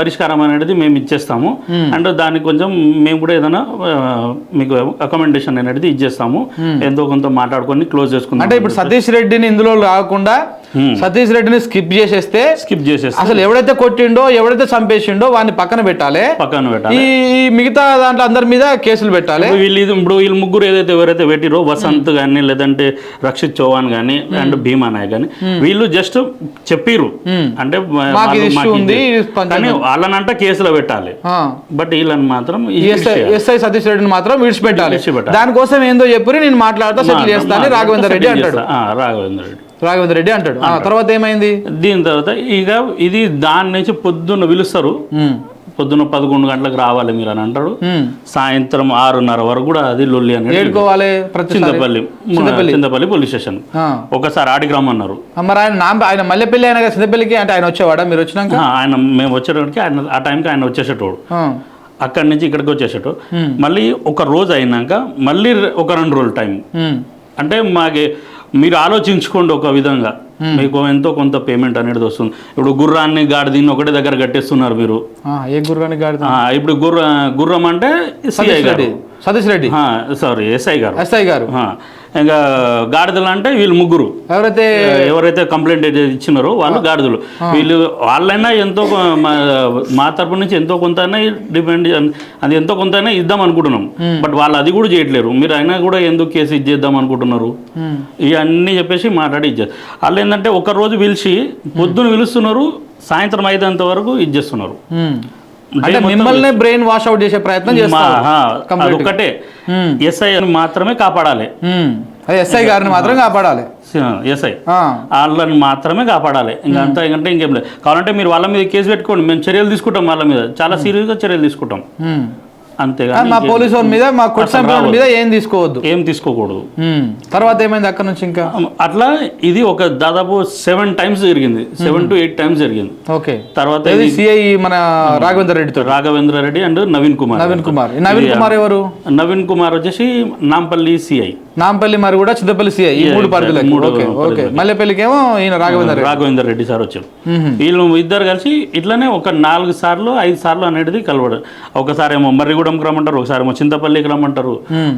పరిష్కారం అనేది మేము ఇచ్చేస్తాము. అంటే దానికి కొంచెం మేము కూడా ఏదైనా మీకు అకామిడేషన్ అనేది ఇచ్చేస్తాము, ఎంతో కొంత మాట్లాడుకొని క్లోజ్ చేసుకుంటాం. అంటే ఇప్పుడు సతీష్ రెడ్డిని ఇందులో రాకుండా సతీష్ రెడ్డిని స్కిప్ చేసేస్తే అసలు ఎవడైతే కొట్టిండో ఎవడైతే చంపేసిండో వాడిని పక్కన పెట్టాలి. ఈ మిగతా దాంట్లో అందరి మీద కేసులు పెట్టాలి. వీళ్ళు ముగ్గురు ఎవరైతే పెట్టిరో వసంత్ కానీ లేదంటే రక్షిత్ చౌహాన్ కానీ అండ్ భీమా నాయక్ కానీ వీళ్ళు జస్ట్ చెప్పిరు అంటే వాళ్ళనంట కేసులో పెట్టాలి. బట్ వీళ్ళని మాత్రం ఎస్ఐ సతీష్ రెడ్డిని మాత్రం విడిచిపెట్టాలి. దానికోసం ఏందో చెప్పి నేను మాట్లాడతా సెటిల్ చేస్తాను రాఘవేంద్ర రెడ్డి అంటాడు. రాఘవేంద్ర రెడ్డి అంటాడు. తర్వాత ఏమైంది? దీని తర్వాత ఇక ఇది దాని నుంచి పొద్దున్న పిలుస్తారు, పొద్దున్న 11 గంటలకు రావాలి మీరు అని అంటాడు. సాయంత్రం 6:30 వరకు కూడా అది లొల్లి అని చింతపల్లి పోలీస్ స్టేషన్. ఒకసారి ఆడికి రమ్మన్నారు. మరి ఆయన మల్లెపల్లి ఆయన చింతపల్లికి అంటే ఆయన వచ్చేవాడా? మీరు వచ్చినాక మేము వచ్చేటోడికి ఆయన ఆ టైంకి ఆయన వచ్చేసేటోడు, అక్కడి నుంచి ఇక్కడికి వచ్చేసేటోడు. మళ్ళీ ఒక రోజు అయినాక మళ్ళీ ఒక 2 రోజులు టైం. అంటే మీరు ఆలోచించుకోండి, ఒక విధంగా మీకు ఎంతో కొంత పేమెంట్ అనేది వస్తుంది. ఇప్పుడు గుర్రాన్ని గాడిదని ఒకటే దగ్గర కట్టేస్తున్నారు మీరు. ఏ గుర్రాన్ని గాడిద? ఇప్పుడు గుర్రం అంటే సిఐ గారు, సతీష్ రెడ్డి, సారీ ఎస్ఐ గారు. ఇంకా గాడిదలు అంటే వీళ్ళు ముగ్గురు ఎవరైతే కంప్లైంట్ ఇచ్చినారో వాళ్ళు గాడిదలు. వాళ్ళైనా ఎంతో మా తరపు నుంచి ఎంతో కొంత డిపెండ్ అది ఎంతో కొంత ఇద్దాం అనుకుంటున్నాం. బట్ వాళ్ళు అది కూడా చేయట్లేరు. మీరు అయినా కూడా ఎందుకు కేసు ఇచ్చేద్దాం అనుకుంటున్నారు? ఇవన్నీ చెప్పేసి మాట్లాడి ఇచ్చేది. వాళ్ళు ఏంటంటే ఒక రోజు పిలిచి పొద్దున పిలుస్తున్నారు, సాయంత్రం 5 వరకు ఇచ్చేస్తున్నారు. అంటే మిమ్మల్ని బ్రెయిన్ వాష్ అవుట్ చేసే ప్రయత్నం చేస్తారు. ఒకటే ఎస్ఐ మాత్రమే కాపాడాలి, ఎస్ఐ గారిని మాత్రం కాపాడాలి, ఎస్ఐ వాళ్ళని మాత్రమే కాపాడాలి. ఇంకా అంతా ఏంటంటే ఇంకేం లేదు. కావాలంటే మీరు వాళ్ళ మీద కేసు పెట్టుకోండి, మేము చర్యలు తీసుకుంటాం, వాళ్ళ మీద చాలా సీరియస్గా చర్యలు తీసుకుంటాం. అంతేగాని మా పోలీసు వాళ్ళ మీద మా కుటుంబం మీద ఏం తీసుకోకూడదు. తర్వాత ఏమైంది అక్కడ నుంచి? ఇంకా అట్లా ఇది ఒక దాదాపు 7 times జరిగింది, 7 to 8 times జరిగింది. ఓకే. తర్వాత సిఐ మన రాఘవేంద్ర రెడ్డి అండ్ నవీన్ కుమార్ ఎవరు? నవీన్ కుమార్ వచ్చేసి నాంపల్లి సిఐ, నాంపల్లి మరి కూడా చింతపల్లి సిఐ, ఈ 3 పరిధులకి. మల్లెపల్లికేమో ఈయన రాఘవేంద్ర రెడ్డి సార్ వచ్చారు. వీళ్ళు ఇద్దరు కలిసి ఇట్లానే ఒక 4 సార్లు 5 సార్లు అనేది కలవడం. ఒకసారి ఏమో మర్రిగూడెంకి రమ్మంటారు, ఒకసారి ఏమో చింతపల్లికి రమ్మంటారు,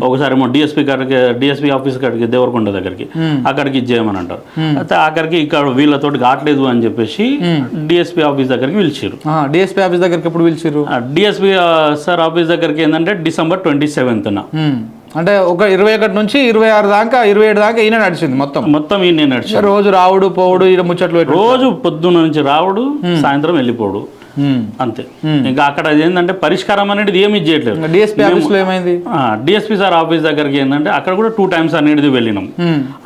ఒకసారి ఏమో డిఎస్పీ ఆఫీస్ కాడికి దేవరకొండ దగ్గరికి అక్కడికి ఇచ్చేయమని అంటారు. అయితే అక్కడికి ఇక్కడ వీళ్ళతోటి కావట్లేదు అని చెప్పేసి డిఎస్పీ ఆఫీస్ దగ్గరికి పిలిచారు. డిఎస్పీ ఆఫీస్ దగ్గరికి ఎప్పుడు పిలిచారు? డిఎస్పీ సార్ ఆఫీస్ దగ్గరికి ఏంటంటే December 27th. అంటే ఒక 21 నుంచి 26 దాకా 27 దాకా ఈయన నడిచింది మొత్తం ఈయన నడిచింది. రోజు రావుడు పోవుడు, ఈయన ముచ్చట్లు, రోజు పొద్దున్న నుంచి రావుడు, సాయంత్రం వెళ్ళిపోడు, అంతే. ఇంకా అక్కడ ఏంటంటే పరిష్కారం అనేది ఏమి చేయట్లేదు. డిఎస్పీ ఆఫీస్లో ఏమైంది? డిఎస్పీ సార్ ఆఫీస్ దగ్గరికి ఏంటంటే అక్కడ కూడా 2 times అనేది వెళ్ళినాం.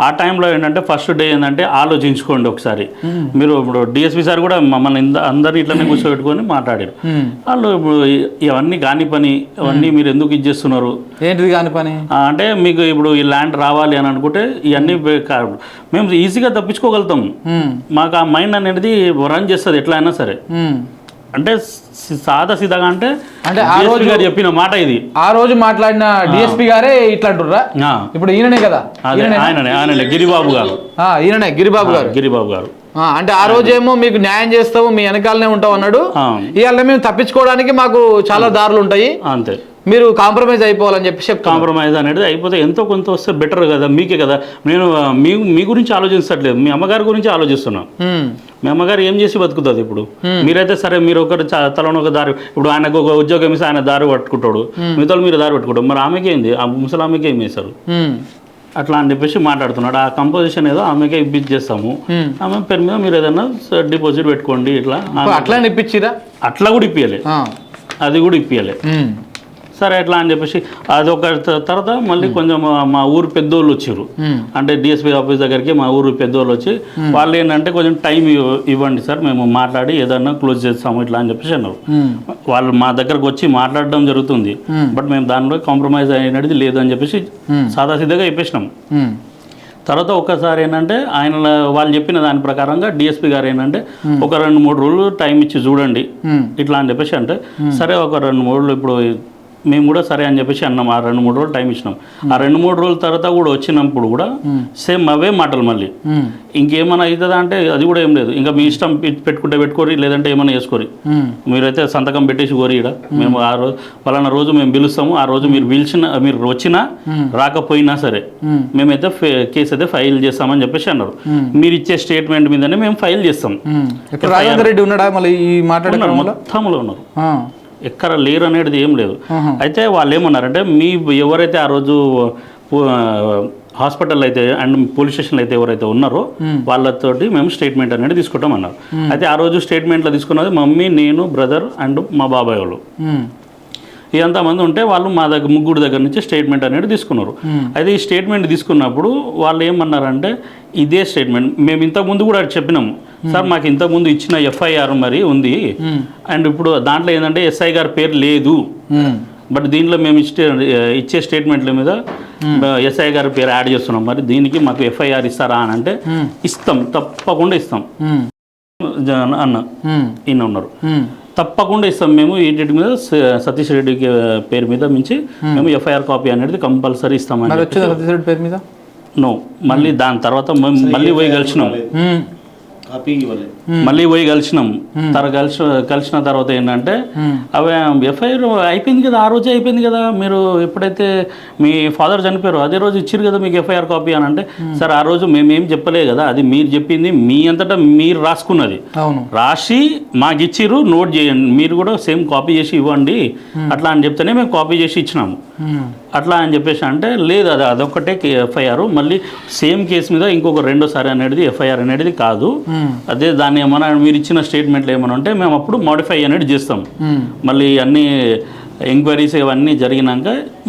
ఆ టైంలో ఏంటంటే ఫస్ట్ డే ఏంటంటే ఆలోచించుకోండి ఒకసారి. మీరు ఇప్పుడు డిఎస్పీ సార్ కూడా మమ్మల్ని అందరినీ ఇట్లనే కూర్చోబెట్టుకొని మాట్లాడారు. వాళ్ళు ఇప్పుడు ఇవన్నీ కాని పని, అవన్నీ మీరు ఎందుకు ఇచ్చేస్తున్నారు? ఏంటిది కాని పని అంటే మీకు ఇప్పుడు ఈ ల్యాండ్ రావాలి అని అనుకుంటే ఇవన్నీ మేము ఈజీగా తప్పించుకోగలుగుతాం. మాకు ఆ మైండ్ అనేది రన్ చేస్తుంది ఎట్లా అయినా సరే. అంటే సాదా సీదాగా అంటే ఆ రోజు గారు చెప్పిన మాట ఇది. ఆ రోజు మాట్లాడిన డిఎస్పీ గారే ఇట్లా అంటుర్రా? ఇప్పుడు ఈయననే కదా, ఆయననే గిరిబాబు గారు, ఈయననే గిరిబాబు గారు. అంటే ఆ రోజేమో మీకు న్యాయం చేస్తాము, మీ వెనకాలనే ఉంటాం అన్నాడు. ఇవాళ మేము తప్పించుకోవడానికి మాకు చాలా దారులు ఉంటాయి, అంతే, మీరు కాంప్రమైజ్ అయిపోవాలని చెప్పి కాంప్రమైజ్ అనేది అయిపోతే ఎంతో కొంత వస్తే బెటర్ కదా, మీకే కదా. నేను మీ గురించి ఆలోచించట్లేదు, మీ అమ్మగారి గురించి ఆలోచిస్తున్నాను. మీ అమ్మగారు ఏం చేసి బతుకుతుంది ఇప్పుడు? మీరైతే సరే మీరు ఒకరు తలను ఒక దారి, ఇప్పుడు ఆయనకు ఒక ఉద్యోగం ఇస్తే ఆయన దారి పట్టుకుంటాడు, మిగతా మీరు దారి పట్టుకుంటాడు. మరి ఆమెకి ఏంది, ఆ ముసలామెకి ఏం చేశారు? అట్లా అని చెప్పేసి మాట్లాడుతున్నాడు. ఆ కంపోజిషన్ ఏదో ఆమెకే ఇప్పించేస్తాము, ఆమె పేరు మీద మీరు ఏదైనా డిపాజిట్ పెట్టుకోండి, ఇట్లా అట్లా ఇప్పించిరా? అట్లా కూడా ఇప్పియలే, అది కూడా ఇప్పియలే. సరే ఎట్లా అని చెప్పేసి అదొక తర్వాత మళ్ళీ కొంచెం మా ఊరు పెద్దోళ్ళు వచ్చారు, అంటే డిఎస్పీ ఆఫీస్ దగ్గరికి మా ఊరు పెద్దోళ్ళు వచ్చి వాళ్ళు ఏంటంటే కొంచెం టైం ఇవ్వండి సార్, మేము మాట్లాడి ఏదన్నా క్లోజ్ చేస్తాము ఇట్లా అని చెప్పేసి అన్నారు. వాళ్ళు మా దగ్గరకు వచ్చి మాట్లాడడం జరుగుతుంది, బట్ మేము దానిలో కాంప్రమైజ్ అయినది లేదు అని చెప్పేసి సాదాసీదాగా చెప్పేసినాం. తర్వాత ఒకసారి ఏంటంటే ఆయన వాళ్ళు చెప్పిన దాని ప్రకారంగా డిఎస్పీ గారు ఏంటంటే ఒక 2-3 రోజులు టైం ఇచ్చి చూడండి ఇట్లా అని చెప్పేసి అంటే సరే ఒక 2-3 రోజులు ఇప్పుడు మేము కూడా సరే అని చెప్పేసి అన్నాం. ఆ 2-3 రోజులు టైం ఇచ్చినాం. ఆ 2-3 రోజుల తర్వాత కూడా వచ్చినప్పుడు కూడా సేమ్ అవే మాటలు మళ్ళీ ఇంకేమైనా అవుతుందా అంటే అది కూడా ఏం లేదు, ఇంకా మీ ఇష్టం పెట్టుకుంటే పెట్టుకోరి, లేదంటే ఏమైనా వేసుకోరి, మీరైతే సంతకం పెట్టేసి కోరి ఇక్కడ మేము ఆ రోజు పలానా రోజు మేము పిలుస్తాము, ఆ రోజు మీరు మీరు వచ్చినా రాకపోయినా సరే మేమైతే కేసు అయితే ఫైల్ చేస్తామని చెప్పేసి అన్నారు. మీరు ఇచ్చే స్టేట్మెంట్ మీదనే మేము ఫైల్ చేస్తాం. రాజేందర్ రెడ్డి ఉన్నాడా మళ్ళీ ఈ మాట్లాడుతున్నారు? మొత్తంలో ఉన్నారు, ఎక్కడ లేరు అనేది ఏం లేదు. అయితే వాళ్ళు ఏమన్నారంటే మీ ఎవరైతే ఆ రోజు హాస్పిటల్ అయితే అండ్ పోలీస్ స్టేషన్లో అయితే ఎవరైతే ఉన్నారో వాళ్ళతోటి మేము స్టేట్మెంట్ అనేది తీసుకుంటాం అన్నారు. అయితే ఆ రోజు స్టేట్మెంట్లో తీసుకున్నది మమ్మీ, నేను, బ్రదర్ అండ్ మా బాబాయ్ వాళ్ళు ఎంతమంది ఉంటే వాళ్ళు మా దగ్గర ముగ్గురు దగ్గర నుంచి స్టేట్మెంట్ అనేది తీసుకున్నారు. అయితే ఈ స్టేట్మెంట్ తీసుకున్నప్పుడు వాళ్ళు ఏమన్నారంటే ఇదే స్టేట్మెంట్ మేము ఇంతకుముందు కూడా చెప్పినాము సార్, మాకు ఇంతకుముందు ఇచ్చిన ఎఫ్ఐఆర్ మరి ఉంది అండ్ ఇప్పుడు దాంట్లో ఏంటంటే ఎస్ఐ గారి పేరు లేదు, బట్ దీంట్లో మేము ఇచ్చే స్టేట్మెంట్ల మీద ఎస్ఐ గారి పేరు యాడ్ చేస్తున్నాం, మరి దీనికి మాకు ఎఫ్ఐఆర్ ఇస్తారా అని అంటే ఇస్తాం, తప్పకుండా ఇస్తాం అన్న ఈయన ఉన్నారు, తప్పకుండా ఇస్తాం మేము వీటి మీద సతీష్ రెడ్డి పేరు మీద మించి మేము ఎఫ్ఐఆర్ కాపీ అనేది కంపల్సరీ ఇస్తామని. సతీష్ రెడ్డి పేరు మీద నో, మళ్ళీ దాని తర్వాత మేము మళ్ళీ పోయి కలిసినాం, కలిసిన తర్వాత ఏంటంటే అవి ఎఫ్ఐఆర్ అయిపోయింది కదా, ఆ రోజే అయిపోయింది కదా, మీరు ఎప్పుడైతే మీ ఫాదర్ చనిపోయారో అదే రోజు ఇచ్చారు కదా మీకు ఎఫ్ఐఆర్ కాపీ అని అంటే సార్ ఆ రోజు మేమేం చెప్పలేదు కదా, అది మీరు చెప్పింది మీ అంతటా మీరు రాసుకున్నది, రాసి మాకు ఇచ్చిర్రు, నోట్ చేయండి, మీరు కూడా సేమ్ కాపీ చేసి ఇవ్వండి అట్లా అని చెప్తేనే మేము కాపీ చేసి ఇచ్చినాము అట్లా అని చెప్పేసి అంటే లేదు అది అదొక్కటే ఎఫ్ఐఆర్, మళ్ళీ సేమ్ కేసు మీద ఇంకొక రెండోసారి అనేది ఎఫ్ఐఆర్ అనేది కాదు, అదే దాన్ని ఏమన్నా మీరు ఇచ్చిన స్టేట్మెంట్లు ఏమైనా ఉంటే మేము అప్పుడు మాడిఫై అనేది చేస్తాం, మళ్ళీ అన్నీ ఎంక్వైరీస్ ఇవన్నీ జరిగినాక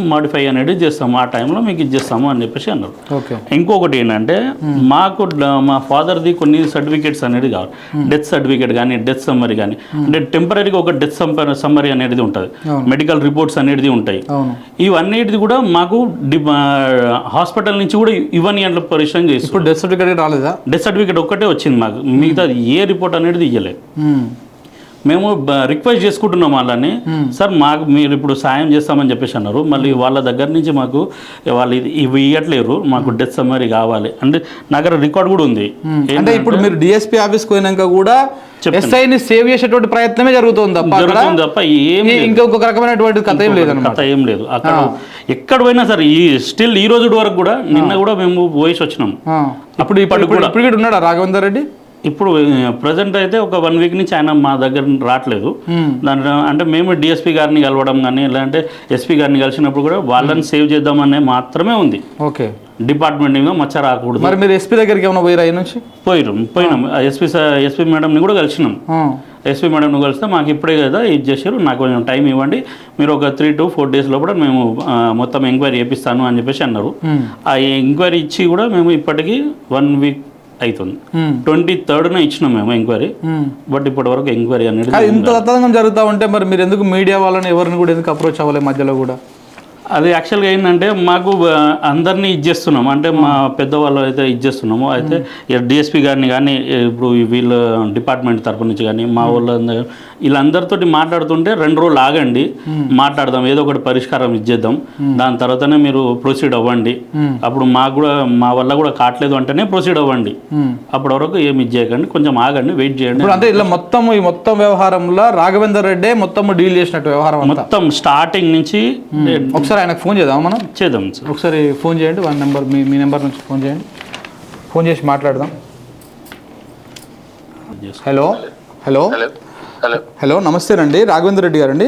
మాడిఫై అనేది చేస్తాము, ఆ టైంలో మీకు ఇచ్చేస్తాము అని చెప్పేసి అన్నారు. ఇంకొకటి ఏంటంటే మాకు మా ఫాదర్ది కొన్ని సర్టిఫికేట్స్ అనేది కావాలి, డెత్ సర్టిఫికేట్ కానీ డెత్ సమ్మరీ కానీ, అంటే టెంపరీగా ఒక డెత్ సమ్మరీ అనేది ఉంటుంది, మెడికల్ రిపోర్ట్స్ అనేది ఉంటాయి, ఇవన్నిటిది కూడా మాకు హాస్పిటల్ నుంచి కూడా ఇవన్నీ అంటే పరిశ్రమ చేసి డెత్ సర్టిఫికేట్ రాలేదా? డెత్ సర్టిఫికేట్ ఒక్కటే వచ్చింది మాకు, మిగతా ఏ రిపోర్ట్ అనేది ఇవ్వలేదు. మేము రిక్వెస్ట్ చేసుకుంటున్నాం వాళ్ళని, సార్ మాకు మీరు ఇప్పుడు సాయం చేస్తామని చెప్పేసి అన్నారు, మళ్ళీ వాళ్ళ దగ్గర నుంచి మాకు వాళ్ళు ఇవి ఇవ్వట్లేరు, మాకు డెత్ సమ్మరీ కావాలి అంటే నా దగ్గర రికార్డ్ కూడా ఉంది. అంటే ఇప్పుడు మీరు డిఎస్పీ ఆఫీస్కి పోయినాక కూడా ఎస్ఐని సేవ్ చేసేటువంటి ప్రయత్నమే జరుగుతుంది తప్ప ఇంకొక రకమైనటువంటి కథ ఏం లేదు, కథ ఏం లేదు. అక్కడ ఎక్కడ పోయినా సరే ఈ స్టిల్ ఈ రోజు వరకు కూడా నిన్న కూడా మేము పోయేసి వచ్చినాం. అప్పుడు ఇప్పుడు ఉన్నాడా రాఘవేందర్ రెడ్డి? ఇప్పుడు ప్రజెంట్ అయితే ఒక 1 వీక్ నుంచి ఆయన మా దగ్గర రావట్లేదు. దాని అంటే మేము డిఎస్పీ గారిని కలవడం కానీ లేదంటే ఎస్పీ గారిని కలిసినప్పుడు కూడా వాళ్ళని సేవ్ చేద్దామనే మాత్రమే ఉంది. ఓకే, డిపార్ట్మెంట్ మీద మచ్చ రాకూడదు. మరి మీరు ఎస్పీ దగ్గరికి ఏమైనా పోయిరా నుంచి? పోయినాం ఎస్పీ మేడంని కూడా కలిసినాం. ఎస్పీ మేడంని కలిస్తే మాకు ఇప్పుడే కదా ఇది చేశారు, నాకు కొంచెం టైం ఇవ్వండి, మీరు ఒక 3 to 4 days లోపల మేము మొత్తం ఎంక్వైరీ చేపిస్తాను అని చెప్పేసి అన్నారు. ఆ ఎంక్వైరీ ఇచ్చి కూడా మేము ఇప్పటికీ 1 వీక్ అవుతుంది. 23rd ఇచ్చినాం మేము ఎంక్వైరీ, బట్ ఇప్పటి వరకు ఎంక్వైరీ అనేది ఇంత తతంగం జరుగుతూ ఉంటే మరి మీరు ఎందుకు మీడియా వాళ్ళని ఎవరిని కూడా ఎందుకు అప్రోచ్ అవ్వాలి మధ్యలో కూడా? అది యాక్చువల్గా ఏంటంటే మాకు అందరినీ ఇచ్చేస్తున్నాము, అంటే మా పెద్దవాళ్ళు అయితే ఇచ్చేస్తున్నాము. అయితే డిఎస్పీ గారిని కానీ ఇప్పుడు వీళ్ళ డిపార్ట్మెంట్ తరపు నుంచి కానీ మా వాళ్ళ వీళ్ళందరితో మాట్లాడుతుంటే 2 రోజులు ఆగండి, మాట్లాడదాం, ఏదో ఒకటి పరిష్కారం ఇచ్చేద్దాం, దాని తర్వాతనే మీరు ప్రొసీడ్ అవ్వండి, అప్పుడు మాకు కూడా మా వల్ల కూడా కావట్లేదు అంటేనే ప్రొసీడ్ అవ్వండి, అప్పటి వరకు ఏమి ఇచ్చేయకండి, కొంచెం ఆగండి, వెయిట్ చేయండి. అంటే ఇలా ఈ మొత్తం వ్యవహారంలో రాఘవేందర్ రెడ్డి మొత్తం డీల్ చేసినట్టు వ్యవహారం మొత్తం స్టార్టింగ్ నుంచి. ఒకసారి ఆయనకు ఫోన్ చేద్దాం, మనం చేద్దాం, ఒకసారి ఫోన్ చేయండి, 1 నెంబర్ మీ నెంబర్ నుంచి ఫోన్ చేయండి, ఫోన్ చేసి మాట్లాడదాం. హలో హలో హలో నమస్తేనండి, రాఘవేంద్ర రెడ్డి గారండి?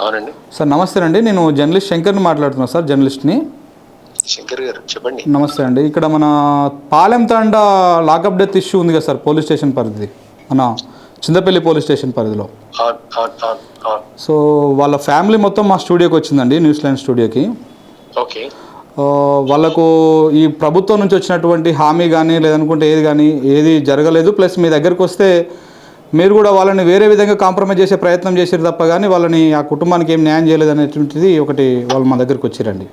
అవునండి సార్. నమస్తేనండి, నేను జర్నలిస్ట్ శంకర్ని మాట్లాడుతున్నాను సార్, జర్నలిస్ట్ని. శంకర్ గారు చెప్పండి. నమస్తే అండి. ఇక్కడ మన పాలెం తాండా లాకప్ డెత్ ఇష్యూ ఉంది కదా సార్, పోలీస్ స్టేషన్ పరిధి, మన చింతపల్లి పోలీస్ స్టేషన్ పరిధిలో. అవును అవును అవును అవును. సో వాళ్ళ ఫ్యామిలీ మొత్తం మా స్టూడియోకి వచ్చిందండి, న్యూస్ లైన్ స్టూడియోకి. ఓకే. వాళ్ళకు ఈ ప్రభుత్వం నుంచి వచ్చినటువంటి హామీ కానీ లేదనుకుంటే ఏది జరగలేదు. ప్లస్ మీ దగ్గరికి వస్తే మీరు కూడా వాళ్ళని వేరే విధంగా కాంప్రమైజ్ చేసే ప్రయత్నం చేశారు తప్ప కానీ వాళ్ళని ఆ కుటుంబానికి ఏం న్యాయం చేయలేదు అనేటువంటిది ఒకటి వాళ్ళు మా దగ్గరికి వచ్చారండి.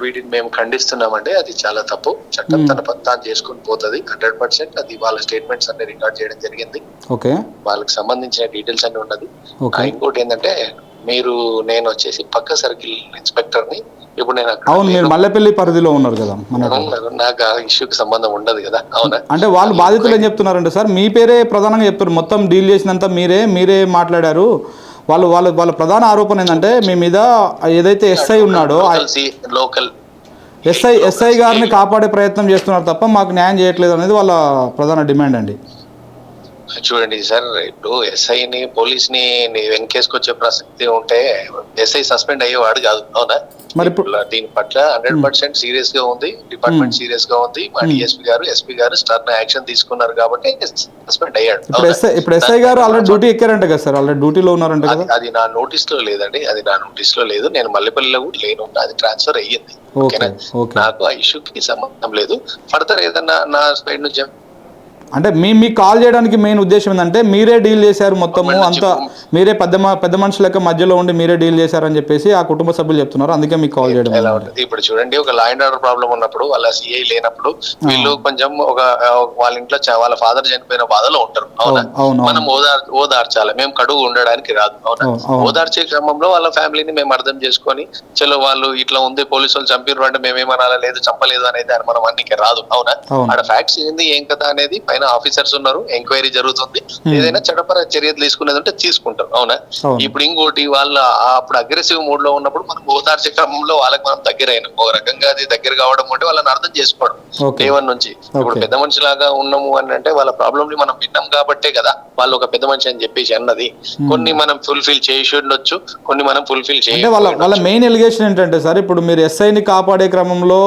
వీటిని మేము ఖండిస్తున్నామండి. అది చాలా తప్పు. చట్టం తన పత్తాన్ని చేసుకుని పోతుంది 100%. అది వాళ్ళ స్టేట్మెంట్స్ అన్ని రికార్డ్ చేయడం జరిగింది. ఓకే. వాళ్ళకి సంబంధించిన డీటెయిల్స్ అన్ని ఉన్నది. ఇంకోటి ఏంటంటే నేను వచ్చేసి పక్క సర్కిల్ ఇన్స్పెక్టర్ ని. ఇప్పుడు నేను అవును, మీరు మల్లెపల్లి పరిధిలో ఉన్నారు కదా, నాకు ఆ ఇష్యూకి సంబంధం ఉండదు కదా. అవునా? అంటే వాళ్ళు బాధితులు ఏం చెప్తున్నారంటే సార్ మీ పేరే ప్రధానంగా చెప్తారు, మొత్తం డీల్ చేసినంత మీరే మాట్లాడారు. వాళ్ళ ప్రధాన ఆరోపణ ఏంటంటే మీ మీద ఏదైతే ఎస్ఐ ఉన్నాడో లోకల్ ఎస్ఐ గారిని కాపాడే ప్రయత్నం చేస్తున్నారు తప్ప మాకు న్యాయం చేయట్లేదు అనేది వాళ్ళ ప్రధాన డిమాండ్ అండి. చూడండి సార్, ఇప్పుడు ఎస్ఐని పోలీస్ని వెనకేసుకొచ్చే ప్రసక్తి ఉంటే ఎస్ఐ సస్పెండ్ అయ్యేవాడు కాదు. అవునా? మరి దీని పట్ల 100% సీరియస్ గా ఉంది. డిపార్ట్మెంట్ సీరియస్ గా ఉంది. మా డిఎస్పీ గారు, ఎస్పీ గారు స్టర్న్ యాక్షన్ తీసుకున్నారు కాబట్టి సస్పెండ్ అయ్యాడు. ఇప్పుడు ఎస్ఐ గారు ఆల్రెడీ డ్యూటీ ఎక్కారంట కదా సార్, ఆల్రెడీ డ్యూటీలో ఉన్నారంట కదా. అది నా నోటీస్ లో లేదండి, అది నా నోటీస్ లో లేదు. నేను మల్లెపల్లిలో కూడా లేను, అది ట్రాన్స్ఫర్ అయ్యింది. ఓకేనా? నాకు ఆ ఇష్యూకి సంబంధం లేదు. ఫర్దర్ ఏదన్నా నా సైడ్ నుంచి అంటే మీకు కాల్ చేయడానికి మెయిన్ ఉద్దేశం ఏంటంటే మీరే డీల్ చేశారు మొత్తము అంతా, మీరే పెద్ద మనుషుల యొక్క మధ్యలో ఉండి మీరే డీల్ చేశారని చెప్పేసి ఆ కుటుంబ సభ్యులు చెప్తున్నారు, అందుకే మీకు కాల్ చేయడం. ఎలా ఉంటుంది ఇప్పుడు చూడండి, ఒక లా అండ్ ఆర్డర్ ప్రాబ్లం ఉన్నప్పుడు వాళ్ళ సిఐ లేనప్పుడు వీళ్ళు కొంచెం వాళ్ళ ఇంట్లో వాళ్ళ ఫాదర్ చనిపోయిన బాధలో ఉంటారు. అవునా? మనం ఓదార్చాలి, మేము కడుగు ఉండడానికి రాదు. అవునా? ఓదార్చే క్రమంలో వాళ్ళ ఫ్యామిలీని మేము అర్థం చేసుకొని చలో వాళ్ళు ఇట్లా ఉంది, పోలీసు వాళ్ళు చంపిర్రు అంటే మేమేమనాలా, లేదు చంపలేదు అనేది మనం అన్నికి రాదు. అవునా? అక్కడ ఫ్యాక్ట్స్ ఏంది ఏం కదా అనేది ఆఫీసర్స్ ఉన్నారు, ఎంక్వైరీ జరుగుతుంది. ఏదైనా చట్టపర చర్యలు తీసుకునేది ఉంటే తీసుకుంటారు. అవునా? ఇప్పుడు ఇంకోటి వాళ్ళ అప్పుడు అగ్రెసివ్ మూడ్ లో ఉన్నప్పుడు మనం ఓదార్చే క్రమంలో వాళ్ళకి మనం దగ్గర అయినాం. ఒక రకంగా అది దగ్గర కావడం అంటే వాళ్ళని అర్థం చేసుకోవడం దేవన్ నుంచి. ఇప్పుడు పెద్ద మనిషిలాగా ఉన్నాము అని అంటే వాళ్ళ ప్రాబ్లమ్ ని మనం విన్నాం కాబట్టే కదా వాళ్ళు ఒక పెద్ద మనిషి అని చెప్పేసి అన్నది. కొన్ని మనం ఫుల్ఫిల్ చేసి ఉండొచ్చు, కొన్ని మనం ఫుల్ఫిల్ చేయాలి. వాళ్ళ మెయిన్ ఎలిగేషన్ ఏంటంటే సార్, ఇప్పుడు మీరు ఎస్ఐని కాపాడే క్రమంలో